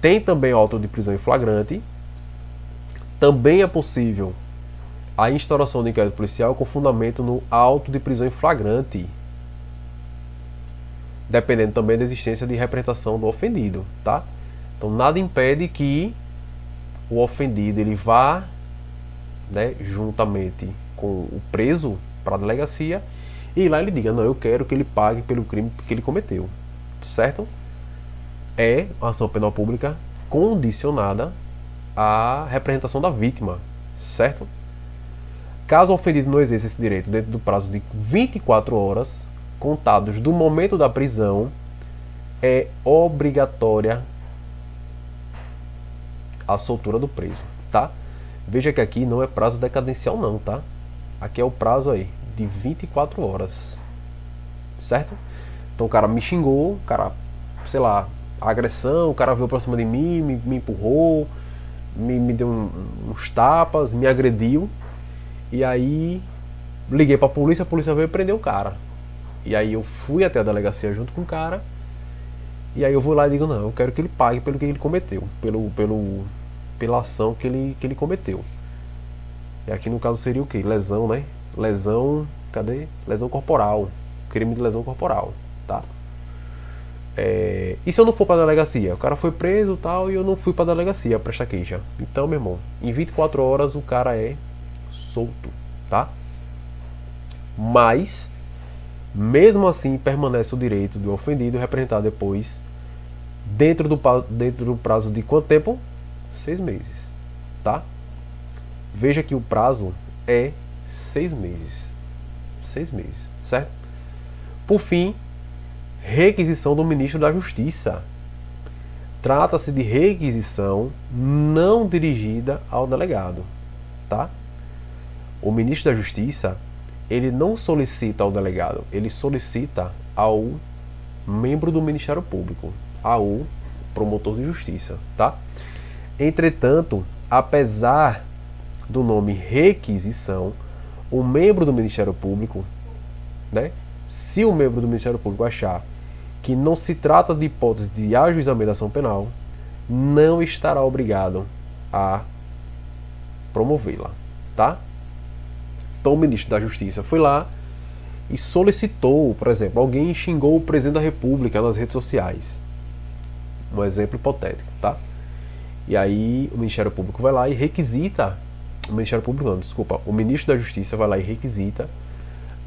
Tem também auto de prisão em flagrante. Também é possível a instauração do inquérito policial com fundamento no auto de prisão em flagrante, dependendo também da existência de representação do ofendido, tá? Então nada impede que o ofendido ele vá, né, juntamente com o preso para a delegacia e lá ele diga, não, eu quero que ele pague pelo crime que ele cometeu, certo? É uma ação penal pública condicionada à representação da vítima, certo? Caso o ofendido não exerça esse direito dentro do prazo de 24 horas, contados do momento da prisão, é obrigatória a soltura do preso, tá? Veja que aqui não é prazo decadencial não, tá? Aqui é o prazo aí de 24 horas, certo? Então o cara me xingou, o cara, sei lá, agressão, o cara veio pra cima de mim, me empurrou, me deu uns tapas, me agrediu, e aí liguei pra polícia, a polícia veio prender o cara. E aí eu fui até a delegacia junto com o cara, e aí eu vou lá e digo, não, eu quero que ele pague pelo que ele cometeu, pela ação que ele cometeu. E aqui no caso seria o quê? Lesão, né? Lesão, cadê? Lesão corporal, crime de lesão corporal, tá? E se eu não for pra delegacia? O cara foi preso e tal, e eu não fui pra delegacia prestar queixa. Então, meu irmão, em 24 horas o cara é solto, tá? Mas, mesmo assim, permanece o direito do ofendido representar depois, dentro do prazo de quanto tempo? 6 meses, tá? Veja que o prazo é 6 meses. 6 meses, certo? Por fim, requisição do ministro da Justiça. Trata-se de requisição não dirigida ao delegado, tá? O ministro da Justiça, ele não solicita ao delegado, ele solicita ao membro do Ministério Público, ao promotor de justiça, tá? Entretanto, apesar do nome requisição, o membro do Ministério Público, né, se o membro do Ministério Público achar que não se trata de hipótese de ajuizamento da ação penal, não estará obrigado a promovê-la, tá? Então o ministro da Justiça foi lá e solicitou, por exemplo, alguém xingou o presidente da República nas redes sociais. Um exemplo hipotético, tá? E aí o Ministério Público vai lá e requisita, o Ministério Público não, desculpa, o ministro da Justiça vai lá e requisita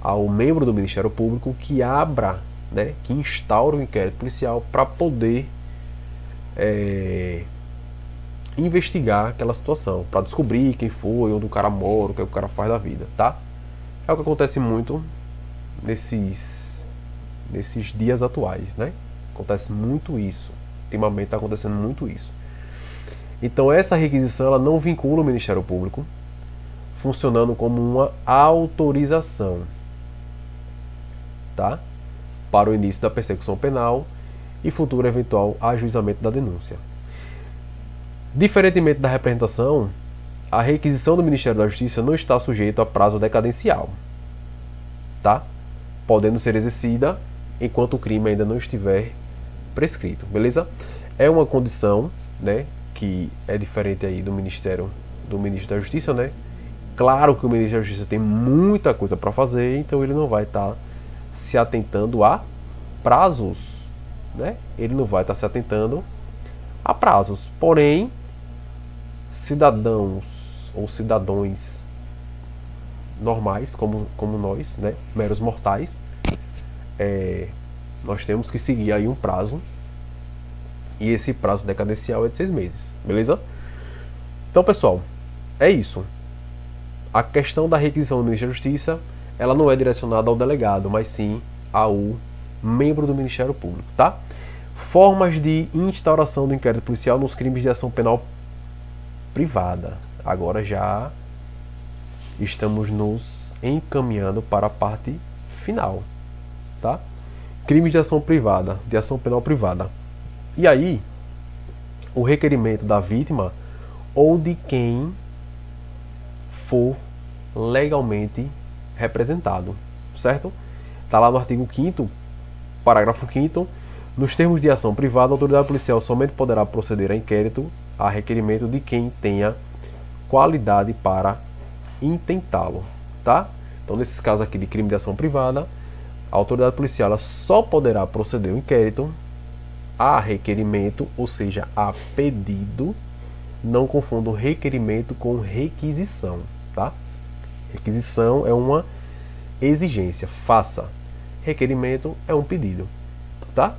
ao membro do Ministério Público que abra, né, que instaure um inquérito policial para poder investigar aquela situação, para descobrir quem foi, onde o cara mora, o que o cara faz da vida, tá? É o que acontece muito nesses dias atuais, né? Acontece muito isso. Ultimamente está acontecendo muito isso. Então essa requisição ela não vincula o Ministério Público, funcionando como uma autorização, tá? Para o início da persecução penal e futuro eventual ajuizamento da denúncia. Diferentemente da representação, a requisição do Ministério da Justiça não está sujeita a prazo decadencial, tá? Podendo ser exercida enquanto o crime ainda não estiver prescrito, beleza? É uma condição, né, que é diferente aí do ministro da Justiça, né? Claro que o ministro da Justiça tem muita coisa para fazer, então ele não vai estar se atentando a prazos, né? Ele não vai estar se atentando a prazos. Porém, cidadãos ou cidadões normais, como nós, né, meros mortais, nós temos que seguir aí um prazo, e esse prazo decadencial é de 6 meses, beleza? Então, pessoal, é isso. A questão da requisição do Ministério da Justiça, ela não é direcionada ao delegado, mas sim ao membro do Ministério Público, tá? Formas de instauração do inquérito policial nos crimes de ação penal privada. Agora já estamos nos encaminhando para a parte final, tá? Crimes de ação privada, de ação penal privada. E aí, o requerimento da vítima ou de quem for legalmente representado, certo? Está lá no artigo 5º, parágrafo 5º, nos termos de ação privada, a autoridade policial somente poderá proceder a inquérito a requerimento de quem tenha qualidade para intentá-lo, tá? Então, nesses casos aqui de crime de ação privada, a autoridade policial ela só poderá proceder ao inquérito a requerimento, ou seja, a pedido. Não confundam requerimento com requisição, tá? Requisição é uma exigência, faça. Requerimento é um pedido, tá?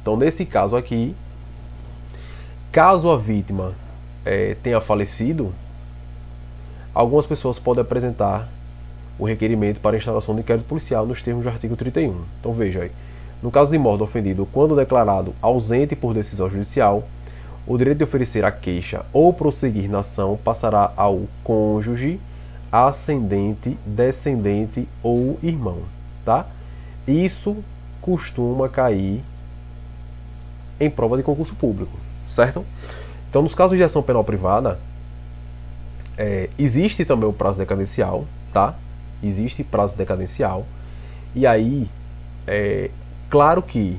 Então, nesse caso aqui, caso a vítima tenha falecido, algumas pessoas podem apresentar o requerimento para instauração do inquérito policial nos termos do artigo 31. Então, veja aí. No caso de morte do ofendido, quando declarado ausente por decisão judicial, o direito de oferecer a queixa ou prosseguir na ação passará ao cônjuge, ascendente, descendente ou irmão, tá? Isso costuma cair em prova de concurso público, certo? Então, nos casos de ação penal privada, existe também o prazo decadencial, tá? Existe prazo decadencial. E aí, claro que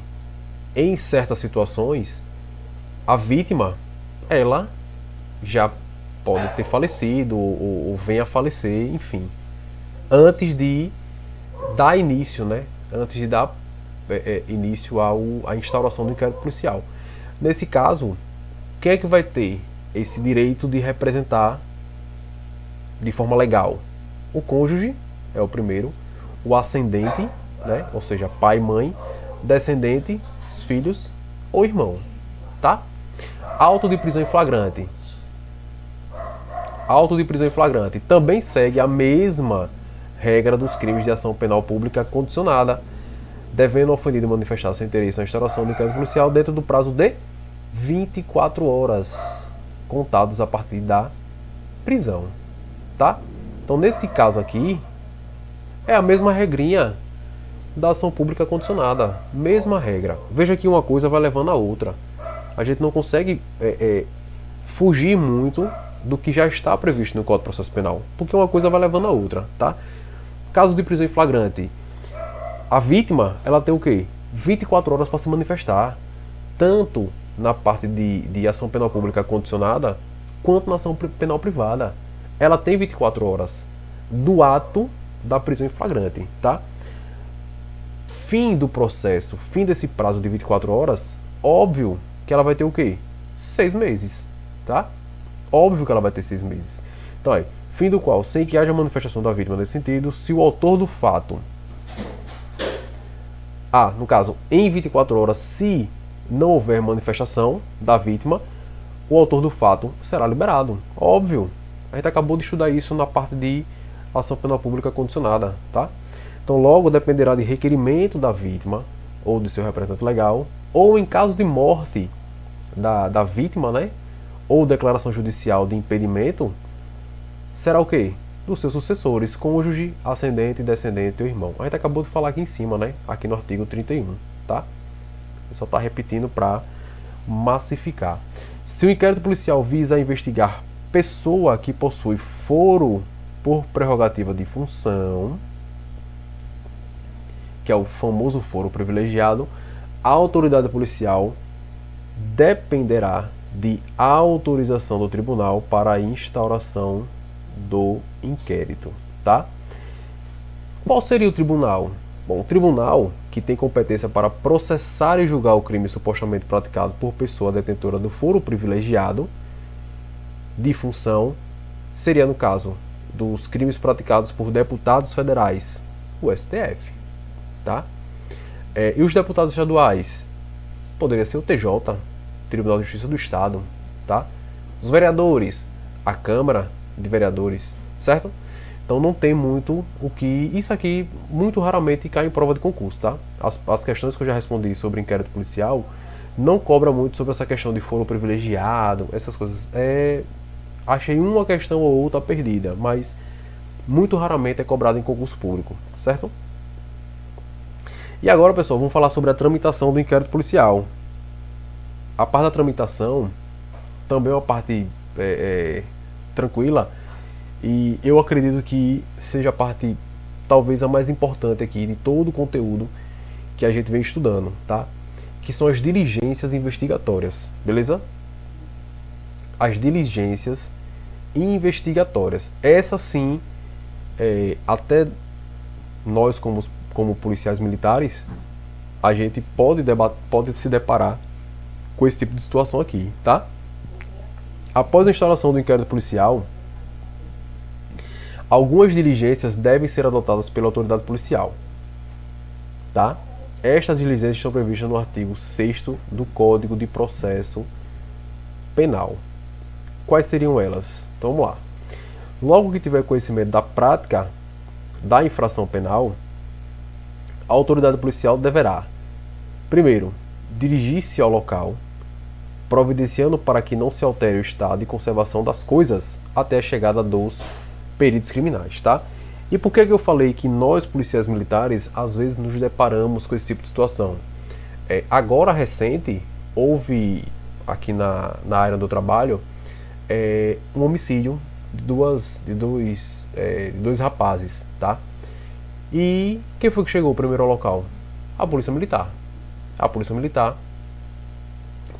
em certas situações, a vítima, ela já pode ter falecido ou venha a falecer, enfim, antes de dar início, né? Antes de dar início à instauração do inquérito policial. Nesse caso, quem é que vai ter esse direito de representar de forma legal? O cônjuge é o primeiro, o ascendente, né? Ou seja, pai, mãe, descendente, os filhos ou irmão, tá? Auto de prisão em flagrante. Auto de prisão em flagrante também segue a mesma regra dos crimes de ação penal pública condicionada, devendo o ofendido manifestar seu interesse na instauração do inquérito policial dentro do prazo de 24 horas, contados a partir da prisão, tá? Então, nesse caso aqui, é a mesma regrinha da ação pública condicionada, mesma regra. Veja que uma coisa vai levando a outra. A gente não consegue fugir muito do que já está previsto no Código de Processo Penal, porque uma coisa vai levando a outra, tá? Caso de prisão em flagrante, a vítima, ela tem o quê? 24 horas para se manifestar, tanto na parte de ação penal pública condicionada, quanto na ação penal privada. Ela tem 24 horas do ato da prisão em flagrante, tá? Fim do processo, fim desse prazo de 24 horas, óbvio que ela vai ter o quê? 6 meses, tá? Óbvio que ela vai ter 6 meses. Então, fim do qual, sem que haja manifestação da vítima nesse sentido, se o autor do fato... no caso, em 24 horas, se não houver manifestação da vítima, o autor do fato será liberado. Óbvio. A gente acabou de estudar isso na parte de ação penal pública condicionada, tá? Então, logo dependerá de requerimento da vítima ou de seu representante legal, ou em caso de morte da vítima, né? Ou declaração judicial de impedimento, será o quê? Dos seus sucessores, cônjuge, ascendente, descendente ou irmão. A gente acabou de falar aqui em cima, né? Aqui no artigo 31, tá? Eu só está repetindo para massificar. Se o inquérito policial visa investigar pessoa que possui foro por prerrogativa de função, que é o famoso foro privilegiado, a autoridade policial dependerá de autorização do tribunal para a instauração do inquérito, tá? Qual seria o tribunal? Bom, o tribunal que tem competência para processar e julgar o crime supostamente praticado por pessoa detentora do foro privilegiado de função seria, no caso dos crimes praticados por deputados federais, o STF, tá? E os deputados estaduais? Poderia ser o TJ, Tribunal de Justiça do Estado, tá? Os vereadores, a Câmara de Vereadores, certo? Então não tem muito o que... Isso aqui muito raramente cai em prova de concurso, tá? As questões que eu já respondi sobre inquérito policial não cobra muito sobre essa questão de foro privilegiado, essas coisas. Achei uma questão ou outra perdida, mas muito raramente é cobrado em concurso público, certo? E agora, pessoal, vamos falar sobre a tramitação do inquérito policial. A parte da tramitação também é uma parte tranquila, e eu acredito que seja a parte talvez a mais importante aqui de todo o conteúdo que a gente vem estudando, tá? Que são as diligências investigatórias, beleza? As diligências investigatórias. Essa sim, até nós como policiais militares, a gente pode se deparar com esse tipo de situação aqui, tá? Após a instalação do inquérito policial, algumas diligências devem ser adotadas pela autoridade policial, tá? Estas diligências estão previstas no artigo 6º do Código de Processo Penal. Quais seriam elas? Então vamos lá. Logo que tiver conhecimento da prática da infração penal, a autoridade policial deverá, primeiro, dirigir-se ao local, providenciando para que não se altere o estado de conservação das coisas até a chegada dos peritos criminais, tá? E por que eu falei que nós, policiais militares, às vezes nos deparamos com esse tipo de situação? Agora, recente, houve aqui na área do trabalho um homicídio de dois rapazes, tá? E quem foi que chegou primeiro ao local? A Polícia Militar. A Polícia Militar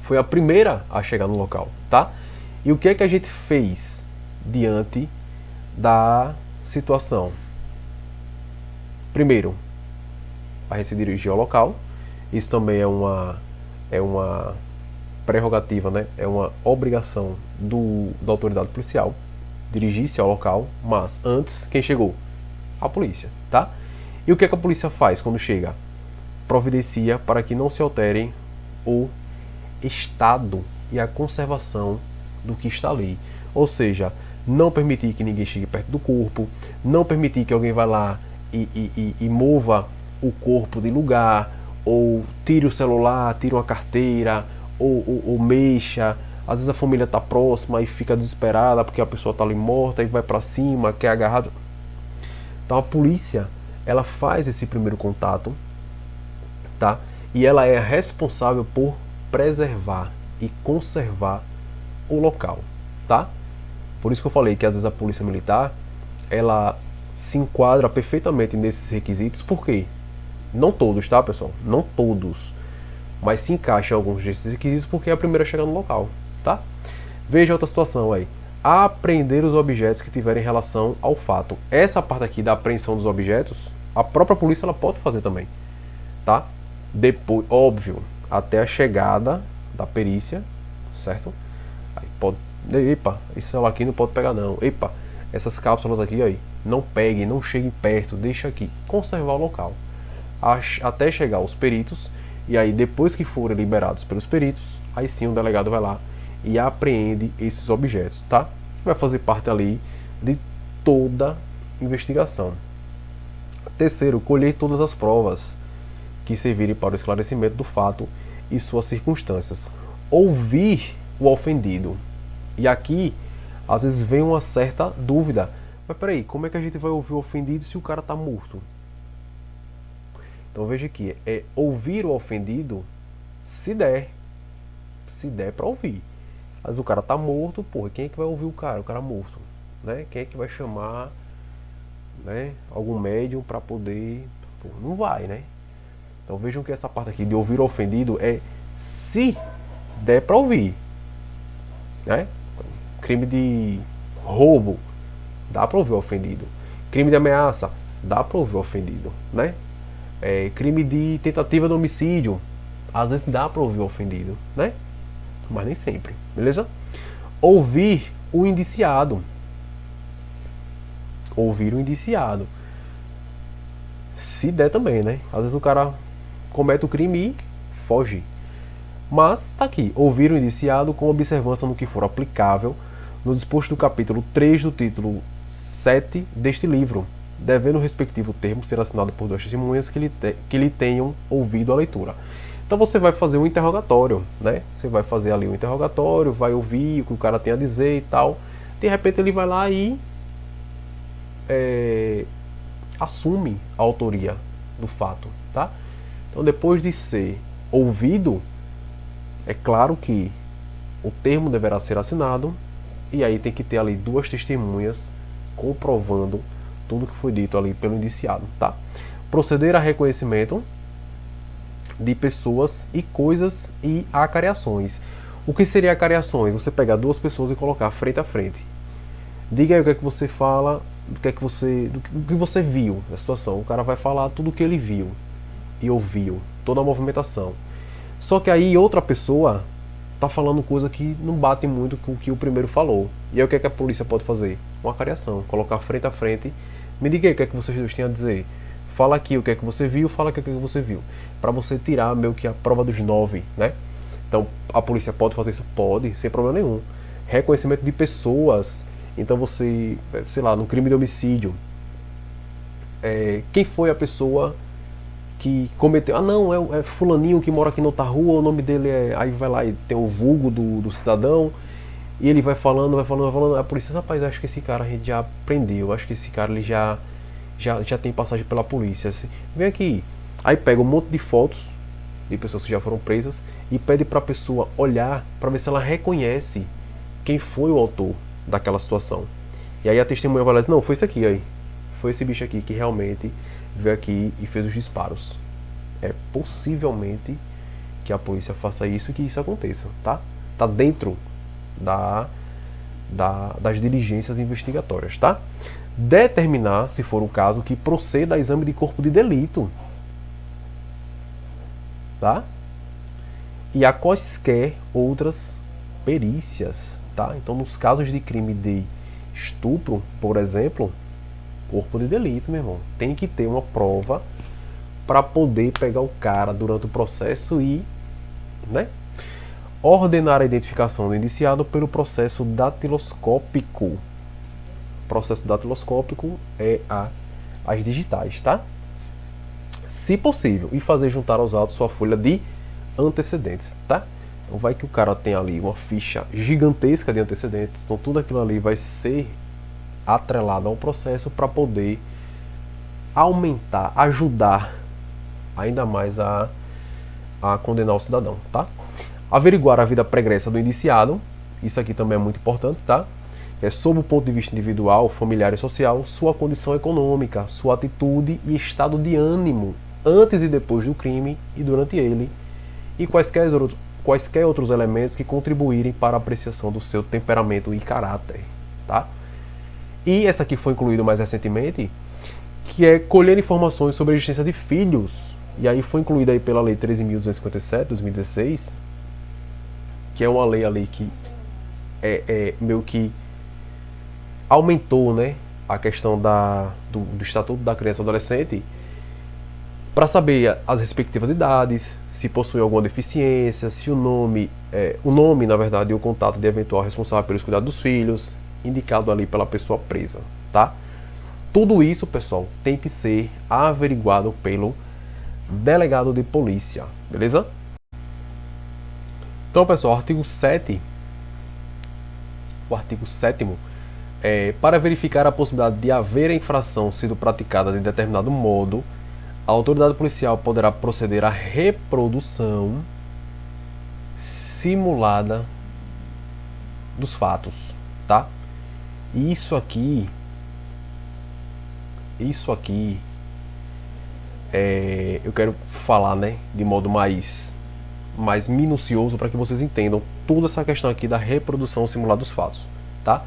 foi a primeira a chegar no local, tá? E o que é que a gente fez diante da situação? Primeiro, a gente se dirigiu ao local. Isso também é uma prerrogativa, né? É uma obrigação da autoridade policial dirigir-se ao local, mas antes, quem chegou? A polícia, tá? E o que é que a polícia faz quando chega? Providencia para que não se alterem o estado e a conservação do que está ali. Ou seja, não permitir que ninguém chegue perto do corpo, não permitir que alguém vá lá e mova o corpo de lugar, ou tire o celular, tire uma carteira, ou mexa. Às vezes a família está próxima e fica desesperada porque a pessoa está ali morta e vai para cima, quer agarrar. Então a polícia, ela faz esse primeiro contato, tá? E ela é responsável por preservar e conservar o local, tá? Por isso que eu falei que às vezes a polícia militar, ela se enquadra perfeitamente nesses requisitos. Por quê? Não todos, tá, pessoal? Não todos. Mas se encaixa em alguns desses requisitos porque é a primeira a chegar no local, tá? Veja outra situação aí. Apreender os objetos que tiverem relação ao fato. Essa parte aqui da apreensão dos objetos, a própria polícia ela pode fazer também, tá? Depois, óbvio, até a chegada da perícia, certo? Aí pode, epa, esse celular aqui não pode pegar não. Epa, essas cápsulas aqui, aí, não peguem, não cheguem perto, deixa aqui. Conservar o local. Até chegar os peritos, e aí depois que forem liberados pelos peritos, aí sim o delegado vai lá e apreende esses objetos, tá? Vai fazer parte ali de toda investigação. Terceiro, colher todas as provas que servirem para o esclarecimento do fato e suas circunstâncias. Ouvir o ofendido. E aqui, às vezes vem uma certa dúvida. Mas peraí, como é que a gente vai ouvir o ofendido se o cara está morto? Então veja aqui, é ouvir o ofendido se der para ouvir. Mas o cara tá morto, porra, quem é que vai ouvir o cara morto, né? Quem é que vai chamar, né, algum médium para poder, porra, não vai, né? Então vejam que essa parte aqui de ouvir o ofendido é se der para ouvir, né? Crime de roubo, dá para ouvir o ofendido. Crime de ameaça, dá para ouvir o ofendido, né? Crime de tentativa de homicídio, às vezes dá para ouvir o ofendido, né? Mas nem sempre, beleza? Ouvir o indiciado. Ouvir o indiciado. Se der também, né? Às vezes o cara comete o crime e foge. Mas tá aqui, ouvir o indiciado com observância no que for aplicável no disposto do capítulo 3 do título 7 deste livro, devendo o respectivo termo ser assinado por duas testemunhas que lhe tenham ouvido a leitura. Então você vai fazer um interrogatório, né? Você vai fazer ali um interrogatório, vai ouvir o que o cara tem a dizer e tal. De repente ele vai lá e assume a autoria do fato, tá? Então depois de ser ouvido, é claro que o termo deverá ser assinado e aí tem que ter ali duas testemunhas comprovando tudo que foi dito ali pelo indiciado, tá? Proceder a reconhecimento de pessoas e coisas e acariações. O que seria acariações? Você pegar duas pessoas e colocar frente a frente. Diga aí o que é que você fala, do que você viu na situação. O cara vai falar tudo o que ele viu e ouviu, toda a movimentação. Só que aí outra pessoa tá falando coisa que não bate muito com o que o primeiro falou. E aí o que é que a polícia pode fazer? Uma cariação, colocar frente a frente. Me diga aí o que é que vocês dois têm a dizer. Fala aqui o que é que você viu, fala aqui o que é que você viu. Para você tirar meio que a prova dos 9, né? Então a polícia pode fazer isso? Pode, sem problema nenhum. Reconhecimento de pessoas. Então você, sei lá, no crime de homicídio, quem foi a pessoa que cometeu. Ah, não, é fulaninho que mora aqui na outra rua, o nome dele é. Aí vai lá e tem o vulgo do cidadão, e ele vai falando, vai falando, vai falando. A polícia, rapaz, eu acho que esse cara a gente já prendeu, acho que esse cara ele já tem passagem pela polícia. Assim, vem aqui. Aí pega um monte de fotos de pessoas que já foram presas e pede para a pessoa olhar para ver se ela reconhece quem foi o autor daquela situação. E aí a testemunha vai lá e diz, não, foi esse aqui aí. Foi esse bicho aqui que realmente veio aqui e fez os disparos. É possivelmente que a polícia faça isso e que isso aconteça, tá? Tá dentro das diligências investigatórias, tá? Determinar, se for o caso, que proceda a exame de corpo de delito, tá? E a quaisquer outras perícias, tá? Então, nos casos de crime de estupro, por exemplo, corpo de delito, meu irmão, tem que ter uma prova para poder pegar o cara durante o processo e, né, ordenar a identificação do indiciado pelo processo datiloscópico. O processo datiloscópico é as digitais, tá? Se possível, e fazer juntar aos autos sua folha de antecedentes, tá? Então vai que o cara tem ali uma ficha gigantesca de antecedentes, então tudo aquilo ali vai ser atrelado ao processo para poder aumentar, ajudar ainda mais a condenar o cidadão, tá? Averiguar a vida pregressa do indiciado, isso aqui também é muito importante, tá? É sob o ponto de vista individual, familiar e social, sua condição econômica, sua atitude e estado de ânimo antes e depois do crime e durante ele, e quaisquer outros elementos que contribuírem para a apreciação do seu temperamento e caráter, tá? E essa aqui foi incluída mais recentemente, que é colher informações sobre a existência de filhos. E aí foi incluída aí pela Lei 13.257, 2016, que é uma lei ali que meio que aumentou, né, a questão do Estatuto da Criança e Adolescente para saber as respectivas idades, se possui alguma deficiência, se o nome, na verdade, e o contato de eventual responsável pelos cuidados dos filhos, indicado ali pela pessoa presa, tá? Tudo isso, pessoal, tem que ser averiguado pelo delegado de polícia, beleza? Então, pessoal, o artigo 7º, para verificar a possibilidade de haver a infração sido praticada de determinado modo, a autoridade policial poderá proceder à reprodução simulada dos fatos, tá? E isso aqui, eu quero falar, né, de modo mais minucioso para que vocês entendam toda essa questão aqui da reprodução simulada dos fatos, tá?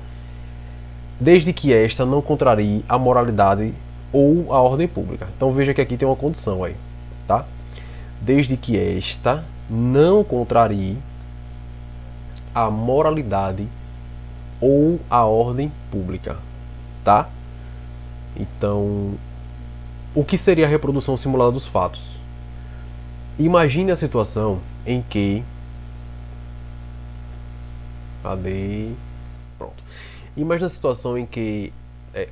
Desde que esta não contrarie a moralidade ou a ordem pública. Então veja que aqui tem uma condição aí, tá? Desde que esta não contrarie a moralidade ou a ordem pública, tá? Então, o que seria a reprodução simulada dos fatos? Imagine a situação em que... Cadê? Pronto. Imagine a situação em que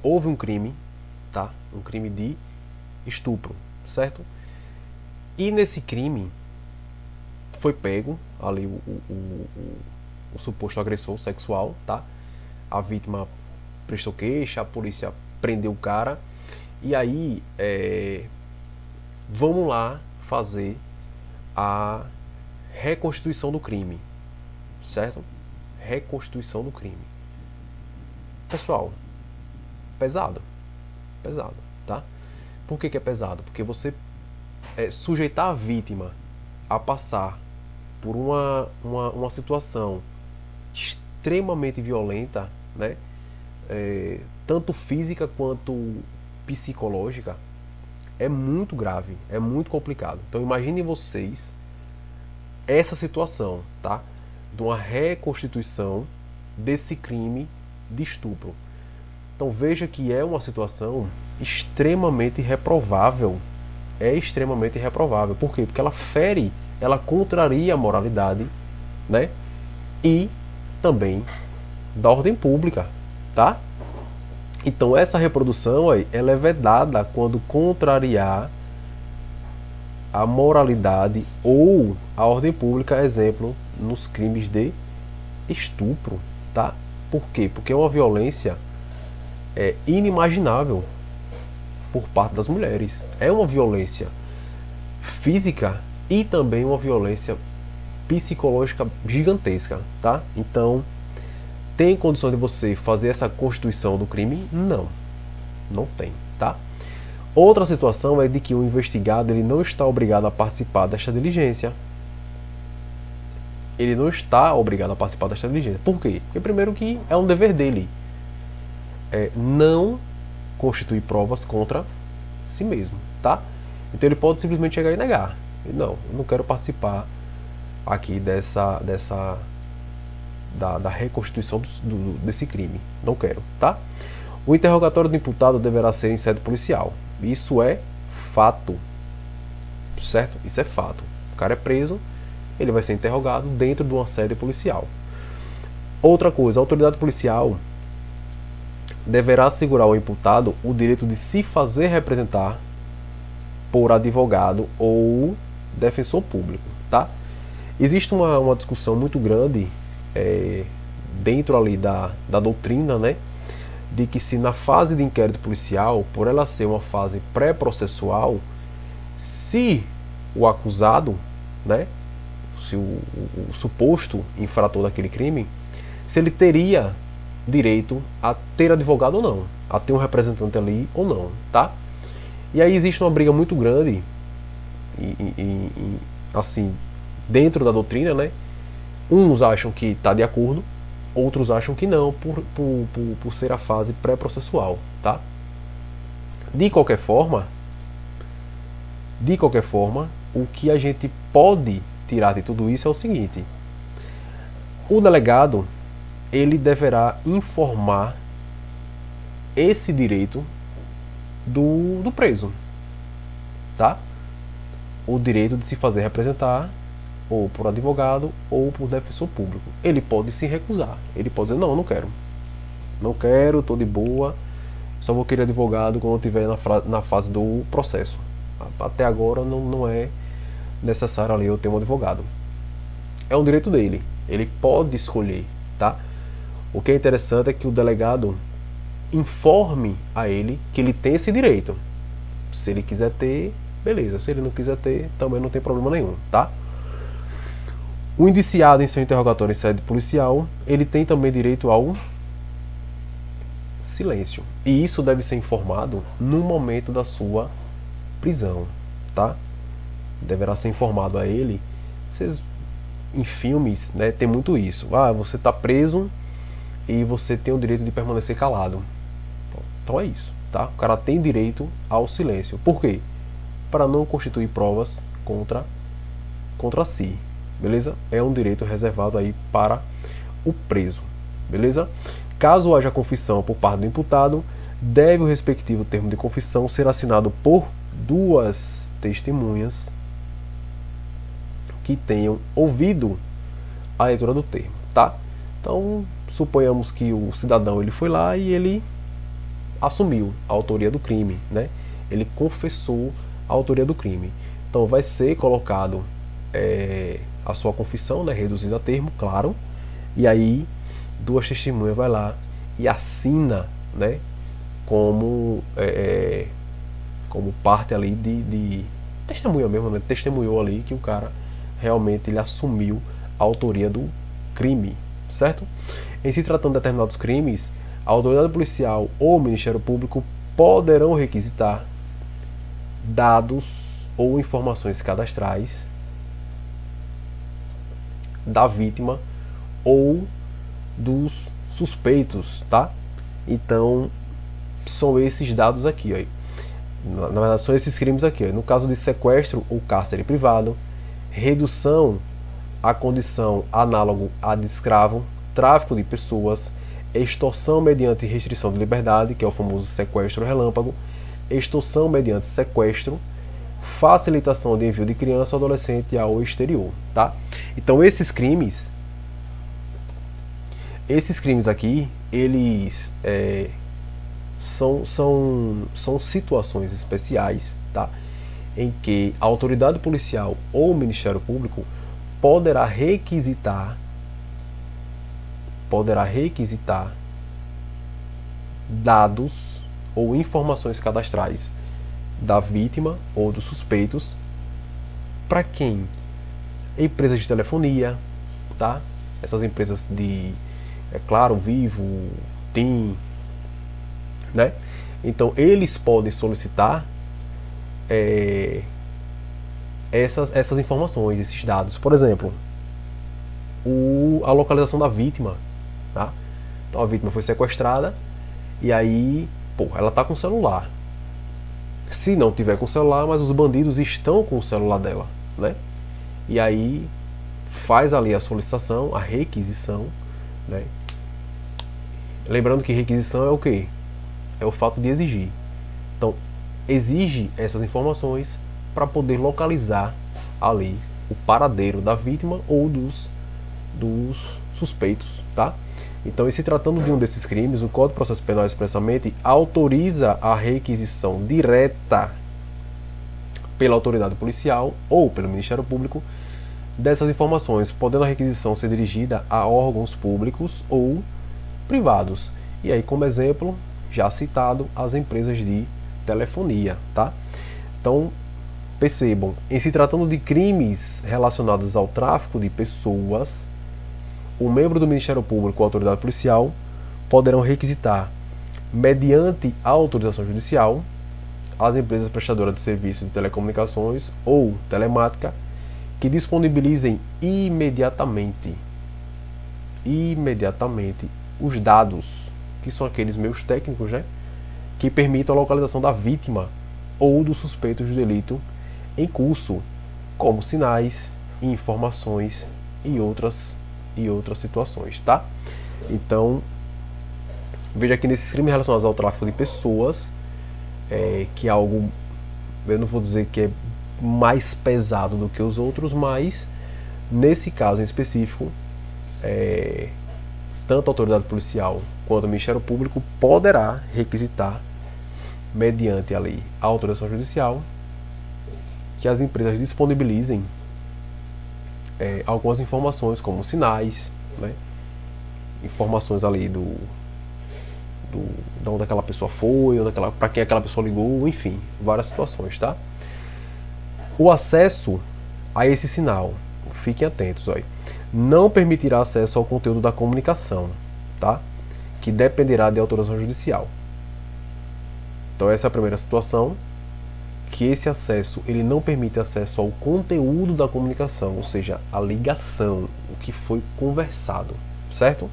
houve um crime, tá? Um crime de estupro, certo? E nesse crime foi pego ali o suposto agressor sexual, tá? A vítima prestou queixa, a polícia prendeu o cara. E aí, vamos lá fazer a reconstituição do crime, certo? Reconstituição do crime. Pessoal, pesado, tá? Por que é pesado? Porque você sujeitar a vítima a passar por uma situação extremamente violenta, né? tanto física quanto psicológica, é muito grave, é muito complicado. Então imaginem vocês essa situação, tá? De uma reconstituição desse crime de estupro. Então veja que é uma situação extremamente reprovável. É extremamente reprovável. Por quê? Porque ela fere, ela contraria a moralidade, né? E também da ordem pública, tá? Então essa reprodução aí, ela é vedada quando contrariar a moralidade ou a ordem pública, exemplo, nos crimes de estupro, tá? Por quê? Porque é uma violência inimaginável por parte das mulheres. É uma violência física e também uma violência psicológica gigantesca, tá? Então, tem condição de você fazer essa constituição do crime? Não, não tem, tá? Outra situação é de que o investigado ele não está obrigado a participar desta diligência. Ele não está obrigado a participar desta diligência. Por quê? Porque primeiro que é um dever dele. Não constituir provas contra si mesmo, tá? Então ele pode simplesmente chegar e negar. Não, eu não quero participar aqui da reconstituição desse crime. Não quero, tá? O interrogatório do imputado deverá ser em sede policial. Isso é fato, certo? Isso é fato. O cara é preso, ele vai ser interrogado dentro de uma sede policial. Outra coisa, a autoridade policial deverá assegurar ao imputado o direito de se fazer representar por advogado ou defensor público, tá? Existe uma discussão muito grande dentro ali da doutrina, né? De que se na fase de inquérito policial, por ela ser uma fase pré-processual, se o acusado, né? Se o suposto infrator daquele crime, se ele teria direito a ter advogado ou não, a ter um representante ali ou não, tá? E aí existe uma briga muito grande, assim, dentro da doutrina, né? Uns acham que está de acordo, outros acham que não, por ser a fase pré-processual, tá? De qualquer forma, o que a gente pode tirar de tudo isso é o seguinte: o delegado ele deverá informar esse direito do preso, tá? O direito de se fazer representar ou por advogado ou por defensor público. Ele pode se recusar, ele pode dizer, não quero, tô de boa, só vou querer advogado quando eu estiver na fase do processo. Até agora não é necessário ali eu ter um advogado. É um direito dele, ele pode escolher, tá? O que é interessante é que o delegado informe a ele que ele tem esse direito. Se ele quiser ter, beleza. Se ele não quiser ter, também não tem problema nenhum, tá? O indiciado em seu interrogatório em sede policial, ele tem também direito ao silêncio. E isso deve ser informado no momento da sua prisão, tá? Deverá ser informado a ele. Vocês, em filmes, né, tem muito isso. Você está preso e você tem o direito de permanecer calado. Então é isso, tá? O cara tem direito ao silêncio. Por quê? Para não constituir provas contra si, beleza? É um direito reservado aí para o preso, beleza? Caso haja confissão por parte do imputado, deve o respectivo termo de confissão ser assinado por duas testemunhas que tenham ouvido a leitura do termo, tá? Então, suponhamos que o cidadão ele foi lá e ele assumiu a autoria do crime, né? Ele confessou a autoria do crime. Então, vai ser colocado a sua confissão, né, reduzida a termo, claro. E aí, duas testemunhas vai lá e assina, né, como parte ali de testemunha mesmo, né? Testemunhou ali que o cara realmente ele assumiu a autoria do crime, certo? Em se tratando de determinados crimes, a autoridade policial ou o Ministério Público poderão requisitar dados ou informações cadastrais da vítima ou dos suspeitos, tá? Então, são esses dados aqui, ó. Na verdade, são esses crimes aqui, ó. No caso de sequestro ou cárcere privado, redução à condição análogo à de escravo, tráfico de pessoas, extorsão mediante restrição de liberdade, que é o famoso sequestro relâmpago, extorsão mediante sequestro, facilitação de envio de criança ou adolescente ao exterior, tá? Então esses crimes aqui, eles são situações especiais, tá? Em que a autoridade policial ou o Ministério Público poderá requisitar dados ou informações cadastrais da vítima ou dos suspeitos. Para quem? Empresas de telefonia, tá? Essas empresas de, Claro, Vivo, TIM, né? Então eles podem solicitar essas informações, esses dados. Por exemplo, a localização da vítima, tá? Então a vítima foi sequestrada e aí, ela tá com o celular. Se não tiver com o celular, mas os bandidos estão com o celular dela, né? E aí faz ali a solicitação, a requisição, né? Lembrando que requisição é o quê? É o fato de exigir. Então, exige essas informações para poder localizar ali o paradeiro da vítima ou dos suspeitos, tá? Então, se tratando de um desses crimes, o Código de Processo Penal expressamente autoriza a requisição direta pela autoridade policial ou pelo Ministério Público dessas informações, podendo a requisição ser dirigida a órgãos públicos ou privados. E aí, como exemplo, já citado, as empresas de telefonia, tá? Então, percebam, em se tratando de crimes relacionados ao tráfico de pessoas, o membro do Ministério Público ou autoridade policial poderão requisitar, mediante autorização judicial, as empresas prestadoras de serviços de telecomunicações ou telemática que disponibilizem imediatamente os dados, que são aqueles meios técnicos, né, que permitam a localização da vítima ou do suspeito de delito em curso, como sinais, informações e outras situações, tá? Então, veja que nesses crimes relacionados ao tráfico de pessoas, que é algo, eu não vou dizer que é mais pesado do que os outros, mas nesse caso em específico, tanto a autoridade policial quanto o Ministério Público poderá requisitar, mediante a lei, a autorização judicial, que as empresas disponibilizem algumas informações, como sinais, né? Informações ali de onde aquela pessoa foi, para quem aquela pessoa ligou, enfim, várias situações, tá? O acesso a esse sinal, fiquem atentos, olha, não permitirá acesso ao conteúdo da comunicação, tá? Que dependerá de autorização judicial. Então essa é a primeira situação, que esse acesso ele não permite acesso ao conteúdo da comunicação, ou seja, a ligação, o que foi conversado, certo?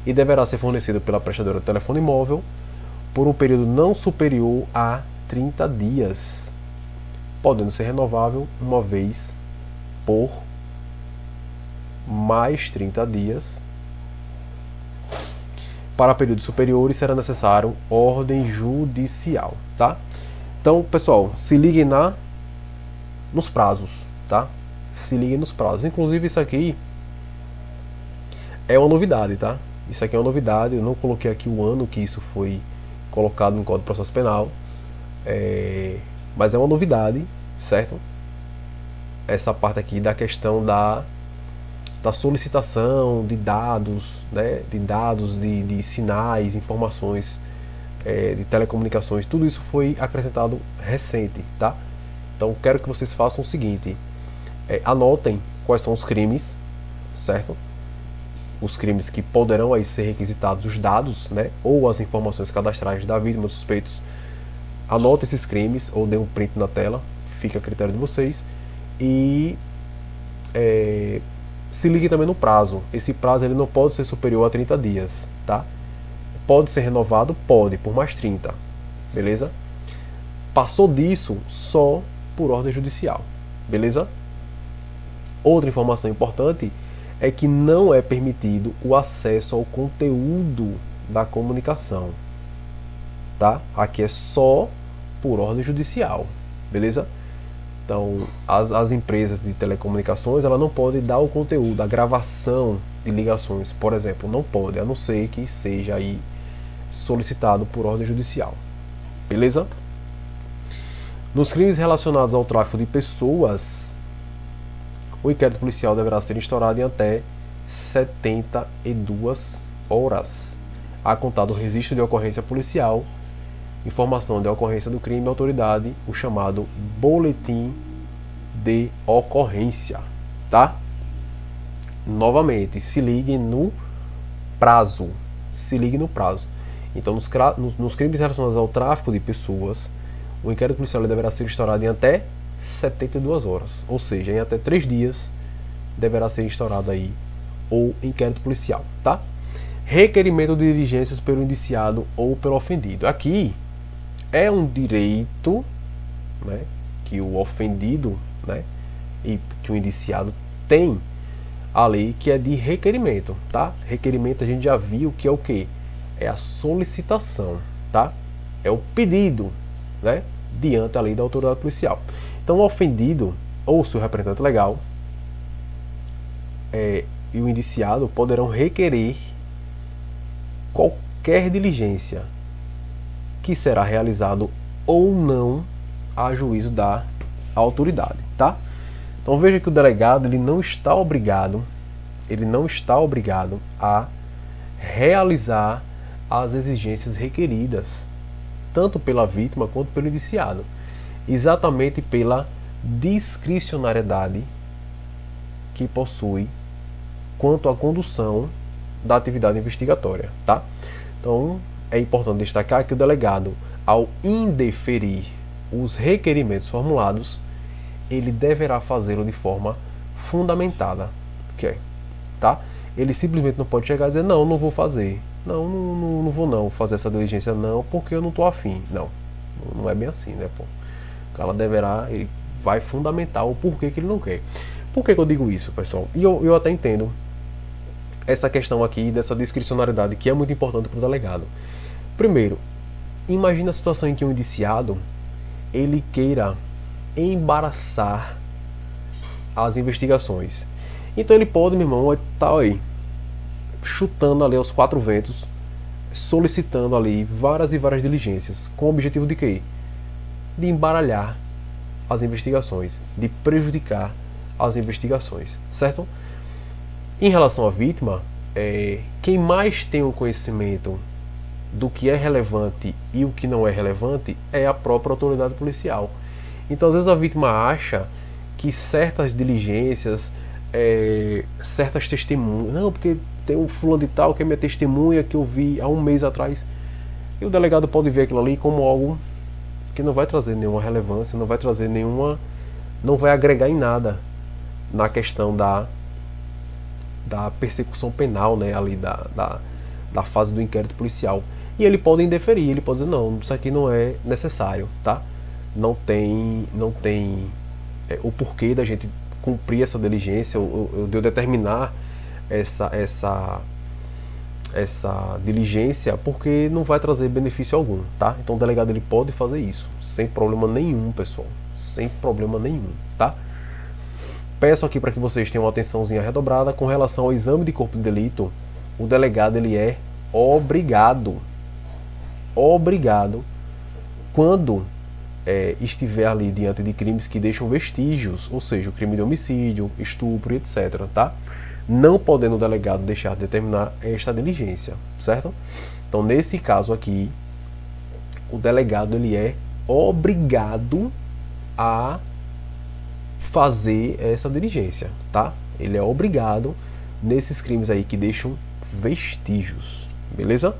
E deverá ser fornecido pela prestadora de telefone móvel por um período não superior a 30 dias, podendo ser renovável uma vez por mais 30 dias. Para períodos superiores será necessário ordem judicial, tá? Então, pessoal, se liguem nos prazos, tá? Se liguem nos prazos. Inclusive, isso aqui é uma novidade, tá? Isso aqui é uma novidade. Eu não coloquei aqui o ano que isso foi colocado no Código de Processo Penal, mas é uma novidade, certo? Essa parte aqui da questão da solicitação de dados, né? De sinais, informações, de telecomunicações, tudo isso foi acrescentado recente, tá? Então quero que vocês façam o seguinte, anotem quais são os crimes, certo? Os crimes que poderão aí ser requisitados os dados, né? Ou as informações cadastrais da vítima, dos suspeitos. Anote esses crimes ou dê um print na tela, fica a critério de vocês. E se ligue também no prazo. Esse prazo ele não pode ser superior a 30 dias, tá? Pode ser renovado? Pode, por mais 30. Beleza? Passou disso, só por ordem judicial. Beleza? Outra informação importante é que não é permitido o acesso ao conteúdo da comunicação. Tá? Aqui é só por ordem judicial. Beleza? Então, as empresas de telecomunicações, ela não podem dar o conteúdo, a gravação de ligações, por exemplo, não pode, a não ser que seja aí solicitado por ordem judicial. Beleza? Nos crimes relacionados ao tráfico de pessoas, o inquérito policial deverá ser instaurado em até 72 horas, a contar do registro de ocorrência policial, informação de ocorrência do crime e autoridade, o chamado boletim de ocorrência, tá? Novamente, se ligue no prazo. Se ligue no prazo. Então, nos crimes relacionados ao tráfico de pessoas, o inquérito policial deverá ser instaurado em até 72 horas. Ou seja, em até 3 dias deverá ser instaurado aí o inquérito policial, tá? Requerimento de diligências pelo indiciado ou pelo ofendido. Aqui é um direito, né, que o ofendido, né, e que o indiciado tem a lei, que é de requerimento, tá? Requerimento a gente já viu que é o quê? É a solicitação, tá? É o pedido, né, diante da lei da autoridade policial. Então o ofendido ou seu representante legal e o indiciado poderão requerer qualquer diligência que será realizado ou não a juízo da autoridade, tá? Então veja que o delegado ele não está obrigado a realizar as exigências requeridas, tanto pela vítima quanto pelo indiciado, exatamente pela discricionariedade que possui quanto à condução da atividade investigatória, tá? Então é importante destacar que o delegado, ao indeferir os requerimentos formulados, ele deverá fazê-lo de forma fundamentada, ok? Tá? Ele simplesmente não pode chegar e dizer, não vou fazer, não vou não fazer essa diligência não, porque eu não estou afim. Não é bem assim, né, pô? O cara ele vai fundamentar o porquê que ele não quer. Por que eu digo isso, pessoal? E eu até entendo essa questão aqui dessa discricionariedade, que é muito importante para o delegado. Primeiro, imagina a situação em que um indiciado ele queira embaraçar as investigações. Então ele pode, meu irmão, estar aí chutando ali aos 4 ventos, solicitando ali várias e várias diligências, com o objetivo de quê? De embaralhar as investigações, de prejudicar as investigações, certo? Em relação à vítima, quem mais tem o conhecimento do que é relevante e o que não é relevante é a própria autoridade policial. Então, às vezes a vítima acha que certas diligências, certas testemunhas, não, porque tem um fulano de tal que é minha testemunha que eu vi há um mês atrás, e o delegado pode ver aquilo ali como algo que não vai trazer nenhuma relevância, não vai trazer nenhuma, não vai agregar em nada na questão da persecução penal, né, ali da fase do inquérito policial. E ele pode indeferir, ele pode dizer, não, isso aqui não é necessário, tá? Não tem o porquê da gente cumprir essa diligência, ou de eu determinar essa diligência, porque não vai trazer benefício algum, tá? Então o delegado ele pode fazer isso, sem problema nenhum, pessoal, sem problema nenhum, tá? Peço aqui para que vocês tenham uma atençãozinha redobrada com relação ao exame de corpo de delito. O delegado ele é obrigado quando estiver ali diante de crimes que deixam vestígios, ou seja, o crime de homicídio, estupro, etc, tá? Não podendo o delegado deixar de determinar esta diligência, certo? Então, nesse caso aqui, o delegado ele é obrigado a fazer essa diligência, tá? Ele é obrigado nesses crimes aí que deixam vestígios, beleza?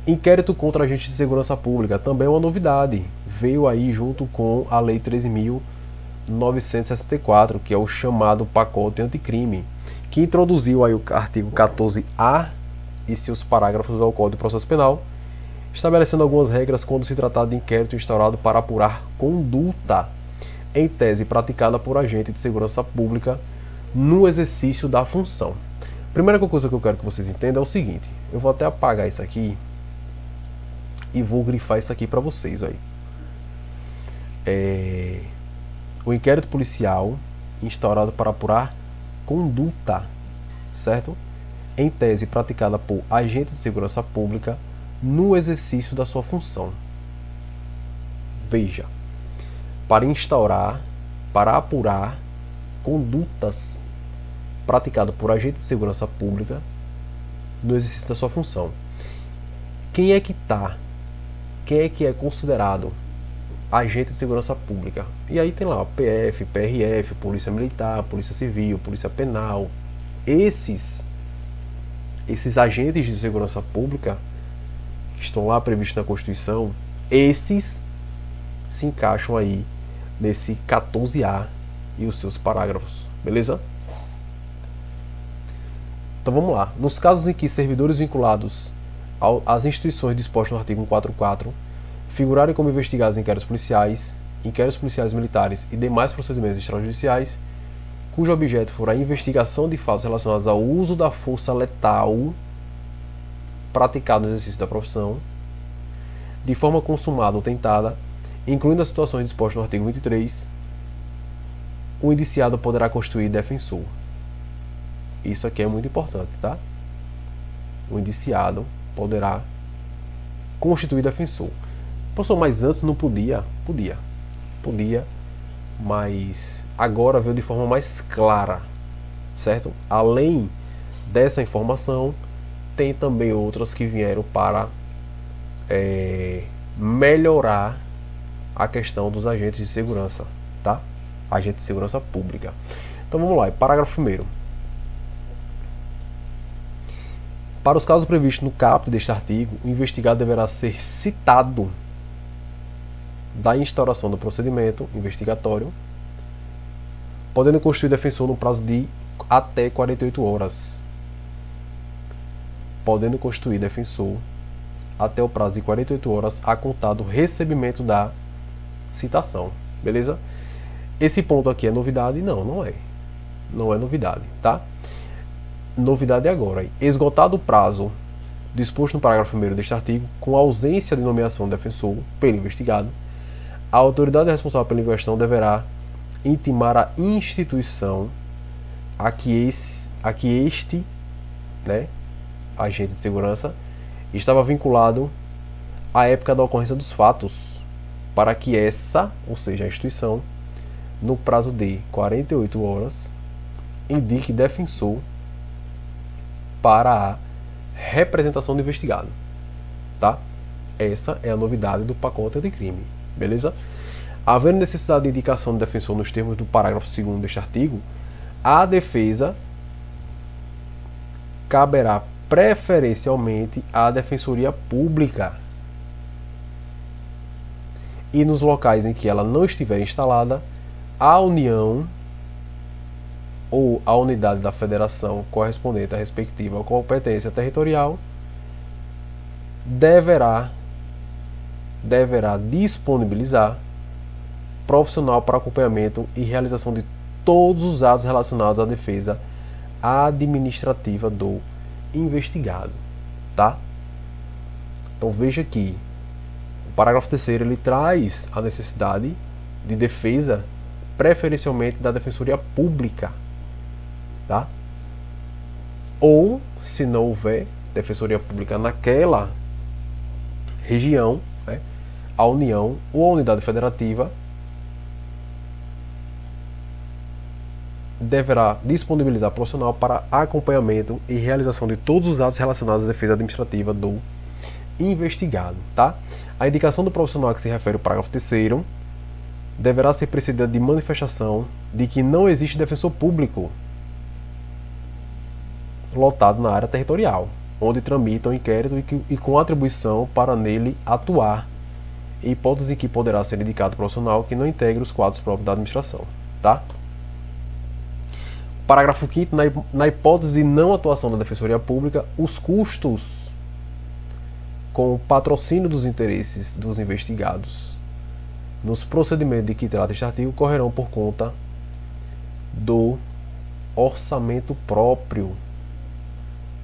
Inquérito contra agentes de segurança pública também é uma novidade, veio aí junto com a Lei 13.964, que é o chamado pacote anticrime, que introduziu aí o artigo 14A e seus parágrafos ao Código de Processo Penal, estabelecendo algumas regras quando se tratar de inquérito instaurado para apurar conduta, em tese praticada por agente de segurança pública no exercício da função. Primeira coisa que eu quero que vocês entendam é o seguinte, eu vou até apagar isso aqui e vou grifar isso aqui para vocês aí. O inquérito policial instaurado para apurar conduta, certo? Em tese praticada por agente de segurança pública no exercício da sua função. Veja, para instaurar, para apurar condutas praticadas por agente de segurança pública no exercício da sua função. Quem é que é considerado agente de segurança pública? E aí tem lá PF, PRF, Polícia Militar, Polícia Civil, Polícia Penal. Esses agentes de segurança pública que estão lá previstos na Constituição, esses se encaixam aí nesse 14A e os seus parágrafos, beleza? Então vamos lá. Nos casos em que servidores vinculados às instituições dispostas no artigo 144 figurarem como investigados em inquéritos policiais militares e demais procedimentos extrajudiciais, cujo objeto for a investigação de fatos relacionados ao uso da força letal praticado no exercício da profissão, de forma consumada ou tentada, incluindo as situações dispostas no artigo 23, o indiciado poderá constituir defensor. Isso aqui é muito importante, tá? O indiciado poderá constituir defensor. Professor, mas antes não podia? Podia, mas agora veio de forma mais clara, certo? Além dessa informação, tem também outras que vieram para melhorar a questão dos agentes de segurança, tá? Agente de segurança pública. Então vamos lá, parágrafo 1º. Para os casos previstos no caput deste artigo, o investigado deverá ser citado da instauração do procedimento investigatório, podendo constituir defensor no prazo de até 48 horas. Podendo constituir defensor até o prazo de 48 horas a contar do recebimento da citação. Beleza? Esse ponto aqui é novidade? Não, não é. Não é novidade, tá? Novidade é agora. Esgotado o prazo disposto no parágrafo 1º deste artigo, com ausência de nomeação de defensor pelo investigado, a autoridade responsável pela investigação deverá intimar a instituição a que este, né, agente de segurança, estava vinculado à época da ocorrência dos fatos, para que essa, ou seja, a instituição, no prazo de 48 horas, indique defensor para a representação do investigado, tá? Essa é a novidade do pacote anticrime, beleza? Havendo necessidade de indicação de defensor nos termos do parágrafo 2º deste artigo, a defesa caberá preferencialmente à Defensoria Pública e nos locais em que ela não estiver instalada, a União ou a unidade da federação correspondente à respectiva competência territorial deverá disponibilizar profissional para acompanhamento e realização de todos os atos relacionados à defesa administrativa do investigado, tá? Então veja que o parágrafo 3º ele traz a necessidade de defesa preferencialmente da Defensoria Pública, tá? Ou, se não houver Defensoria Pública naquela região, né, a União ou a unidade federativa deverá disponibilizar profissional para acompanhamento e realização de todos os atos relacionados à defesa administrativa do investigado, tá? A indicação do profissional a que se refere o parágrafo 3º deverá ser precedida de manifestação de que não existe defensor público lotado na área territorial, onde tramita o inquérito e com atribuição para nele atuar, em hipótese em que poderá ser indicado profissional que não integre os quadros próprios da administração, tá? Parágrafo 5º, na hipótese de não atuação da Defensoria Pública, os custos com o patrocínio dos interesses dos investigados nos procedimentos de que trata este artigo correrão por conta do orçamento próprio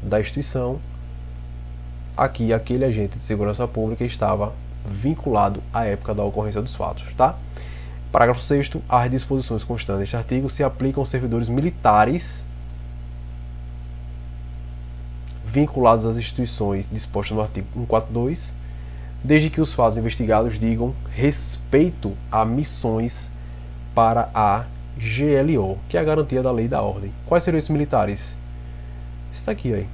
da instituição a que aquele agente de segurança pública estava vinculado à época da ocorrência dos fatos, tá? Parágrafo 6º, as disposições constantes deste artigo se aplicam aos servidores militares vinculados às instituições dispostas no artigo 142, desde que os fatos investigados digam respeito a missões para a GLO, que é a garantia da lei e da ordem. Quais seriam esses militares? Isso aqui aí.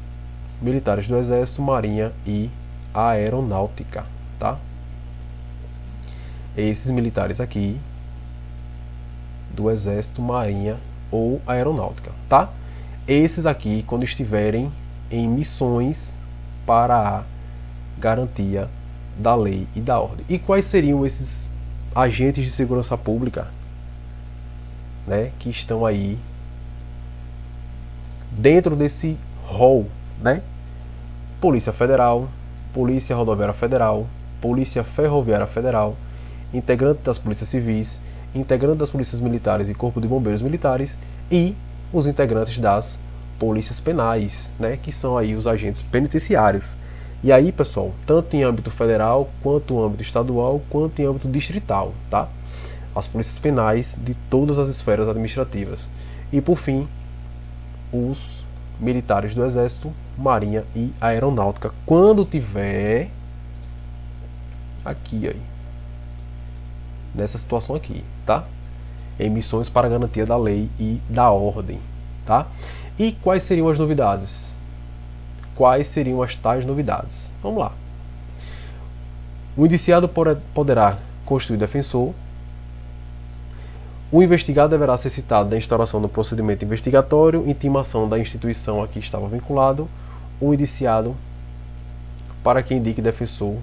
Militares do Exército, Marinha e Aeronáutica, tá? Esses militares aqui do Exército, Marinha ou Aeronáutica, tá? Esses aqui, quando estiverem em missões para a garantia da lei e da ordem. E quais seriam esses agentes de segurança pública, né, que estão aí dentro desse rol, né? Polícia Federal, Polícia Rodoviária Federal, Polícia Ferroviária Federal, integrante das Polícias Civis, integrante das Polícias Militares e Corpo de Bombeiros Militares e os integrantes das Polícias Penais, né, que são aí os agentes penitenciários. E aí, pessoal, tanto em âmbito federal, quanto em âmbito estadual, quanto em âmbito distrital, tá? As polícias penais de todas as esferas administrativas. E por fim, os militares do Exército, Marinha e Aeronáutica, quando tiver aqui aí, nessa situação aqui, tá? Em missões para garantia da lei e da ordem, tá? E quais seriam as novidades? Quais seriam as tais novidades? Vamos lá. O indiciado poderá constituir defensor. O investigado deverá ser citado na instauração do procedimento investigatório, intimação da instituição a que estava vinculado, o indiciado para que indique defensor,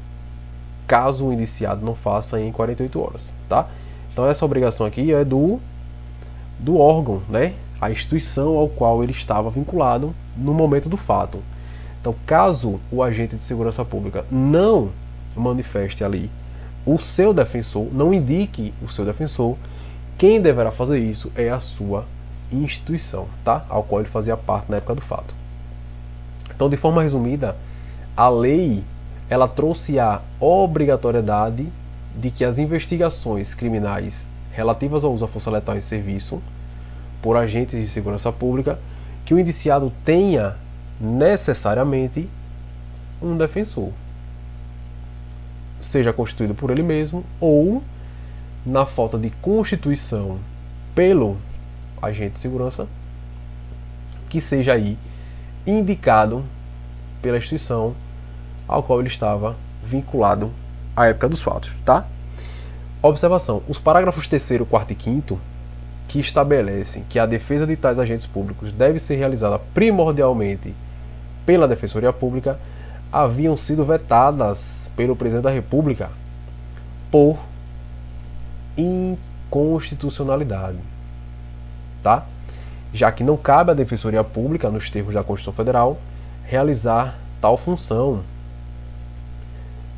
caso o indiciado não faça em 48 horas, tá? Então essa obrigação aqui é do órgão, né? A instituição ao qual ele estava vinculado no momento do fato. Então, caso o agente de segurança pública não manifeste ali o seu defensor, não indique o seu defensor, quem deverá fazer isso é a sua instituição, tá? Ao qual ele fazia parte na época do fato. Então, de forma resumida, a lei ela trouxe a obrigatoriedade de que as investigações criminais relativas ao uso da força letal em serviço por agentes de segurança pública, que o indiciado tenha necessariamente um defensor, seja constituído por ele mesmo ou, na falta de constituição pelo agente de segurança, que seja aí indicado pela instituição ao qual ele estava vinculado à época dos fatos, tá? Observação: os parágrafos 3º, 4º e 5º, que estabelecem que a defesa de tais agentes públicos deve ser realizada primordialmente pela Defensoria Pública, haviam sido vetadas pelo Presidente da República por inconstitucionalidade, tá? Já que não cabe à Defensoria Pública, nos termos da Constituição Federal, realizar tal função,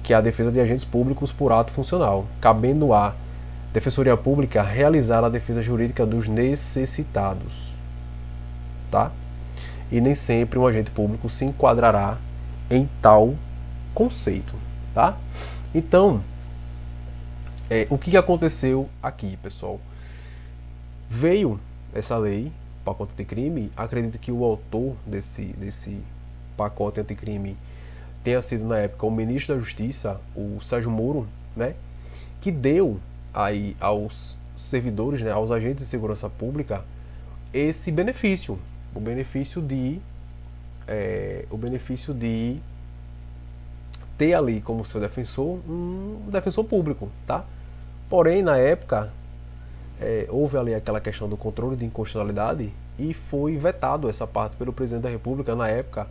que é a defesa de agentes públicos por ato funcional, cabendo à Defensoria Pública realizar a defesa jurídica dos necessitados, tá? E nem sempre um agente público se enquadrará em tal conceito, tá? Então, o que aconteceu aqui, pessoal? Veio essa lei, pacote anticrime. Acredito que o autor desse pacote anticrime tenha sido, na época, o ministro da Justiça, o Sérgio Moro, né? Que deu aí aos servidores, né, aos agentes de segurança pública, esse benefício, o benefício de ter ali como seu defensor um defensor público, tá? Porém, na época, houve ali aquela questão do controle de inconstitucionalidade e foi vetado essa parte pelo presidente da República, na época,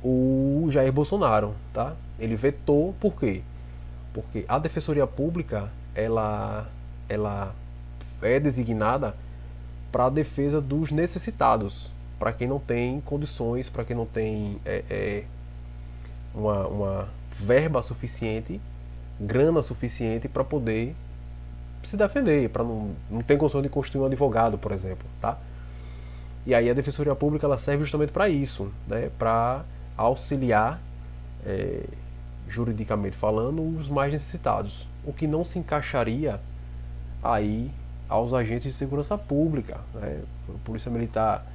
o Jair Bolsonaro, tá? Ele vetou, por quê? Porque a Defensoria Pública, ela é designada para a defesa dos necessitados, para quem não tem condições, para quem não tem uma verba suficiente, grana suficiente para poder se defender, para não ter condição de constituir um advogado, por exemplo, tá? E aí a Defensoria Pública ela serve justamente para isso, né? Para auxiliar, juridicamente falando, os mais necessitados, o que não se encaixaria aí aos agentes de segurança pública, né? A Polícia Militar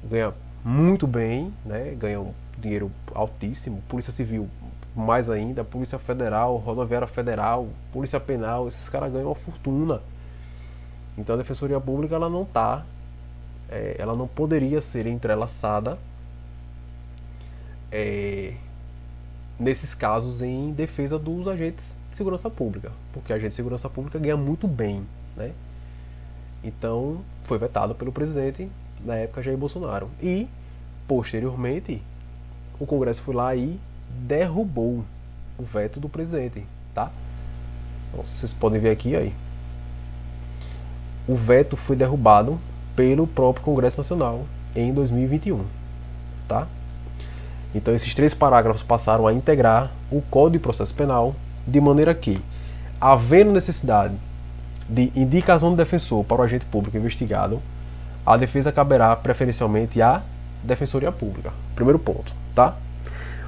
ganha muito bem, né? Ganha um dinheiro altíssimo, Polícia Civil mais ainda, Polícia Federal, Rodoviária Federal, Polícia Penal, esses caras ganham uma fortuna. Então a Defensoria Pública ela não tá, ela não poderia ser entrelaçada nesses casos em defesa dos agentes de segurança pública, porque a agente de segurança pública ganha muito bem, né? Então foi vetado pelo presidente na época Jair Bolsonaro e posteriormente o Congresso foi lá e derrubou o veto do presidente, tá? Então, vocês podem ver aqui aí. O veto foi derrubado pelo próprio Congresso Nacional em 2021, tá? Então esses 3 parágrafos passaram a integrar o Código de Processo Penal de maneira que, havendo necessidade de indicação do defensor para o agente público investigado, a defesa caberá preferencialmente à Defensoria Pública. Primeiro ponto, tá?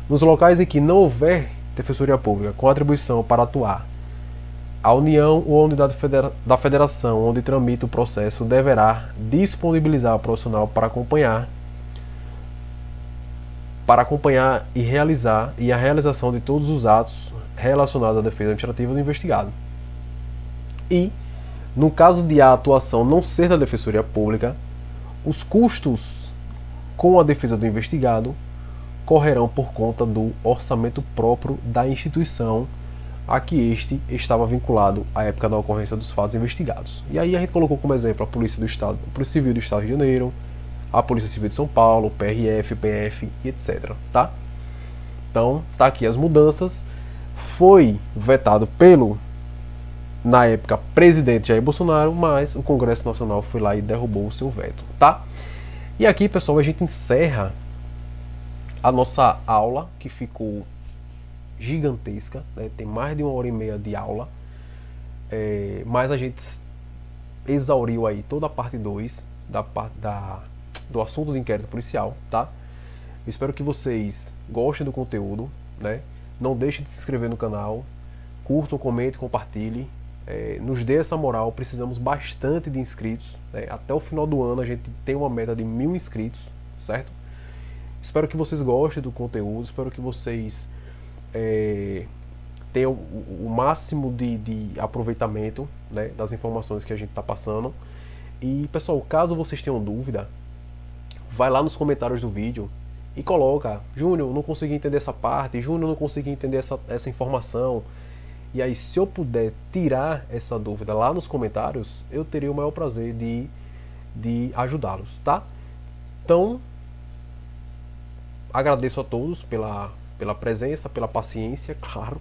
Nos locais em que não houver Defensoria Pública com atribuição para atuar, a União ou a unidade da Federação onde tramita o processo deverá disponibilizar o profissional para acompanhar e a realização de todos os atos relacionados à defesa administrativa do investigado. E, no caso de a atuação não ser da Defensoria Pública, os custos com a defesa do investigado correrão por conta do orçamento próprio da instituição a que este estava vinculado à época da ocorrência dos fatos investigados. E aí a gente colocou como exemplo a Polícia Civil do Estado de Janeiro, a Polícia Civil de São Paulo, PRF, PF e etc. Tá? Então, tá aqui as mudanças. Foi vetado pelo, na época, presidente Jair Bolsonaro, mas o Congresso Nacional foi lá e derrubou o seu veto, tá? E aqui, pessoal, a gente encerra a nossa aula, que ficou gigantesca, né? Tem mais de 1h30 de aula, mas a gente exauriu aí toda a parte 2 do assunto do inquérito policial, tá? Eu espero que vocês gostem do conteúdo, né? Não deixem de se inscrever no canal, curtam, comentem, compartilhem, nos dê essa moral, precisamos bastante de inscritos, né? Até o final do ano a gente tem uma meta de 1000 inscritos, certo? Espero que vocês gostem do conteúdo, espero que vocês tenham o máximo de aproveitamento, né, das informações que a gente está passando. E pessoal, caso vocês tenham dúvida, vai lá nos comentários do vídeo e coloca: Júnior, não consegui entender essa parte, Júnior, não consegui entender essa informação. E aí, se eu puder tirar essa dúvida lá nos comentários, eu teria o maior prazer de ajudá-los, tá? Então, agradeço a todos pela presença, pela paciência, claro,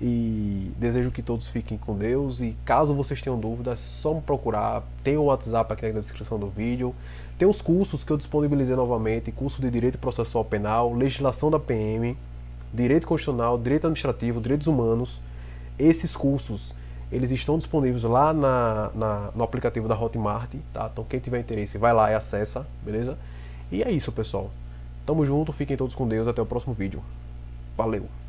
e desejo que todos fiquem com Deus. E caso vocês tenham dúvidas, é só me procurar. Tem o WhatsApp aqui na descrição do vídeo, tem os cursos que eu disponibilizei novamente: curso de Direito Processual Penal, Legislação da PM, Direito Constitucional, Direito Administrativo, Direitos Humanos. Esses cursos, eles estão disponíveis lá no aplicativo da Hotmart, tá? Então quem tiver interesse, vai lá e acessa, beleza? E é isso, pessoal. Tamo junto, fiquem todos com Deus, até o próximo vídeo. Valeu!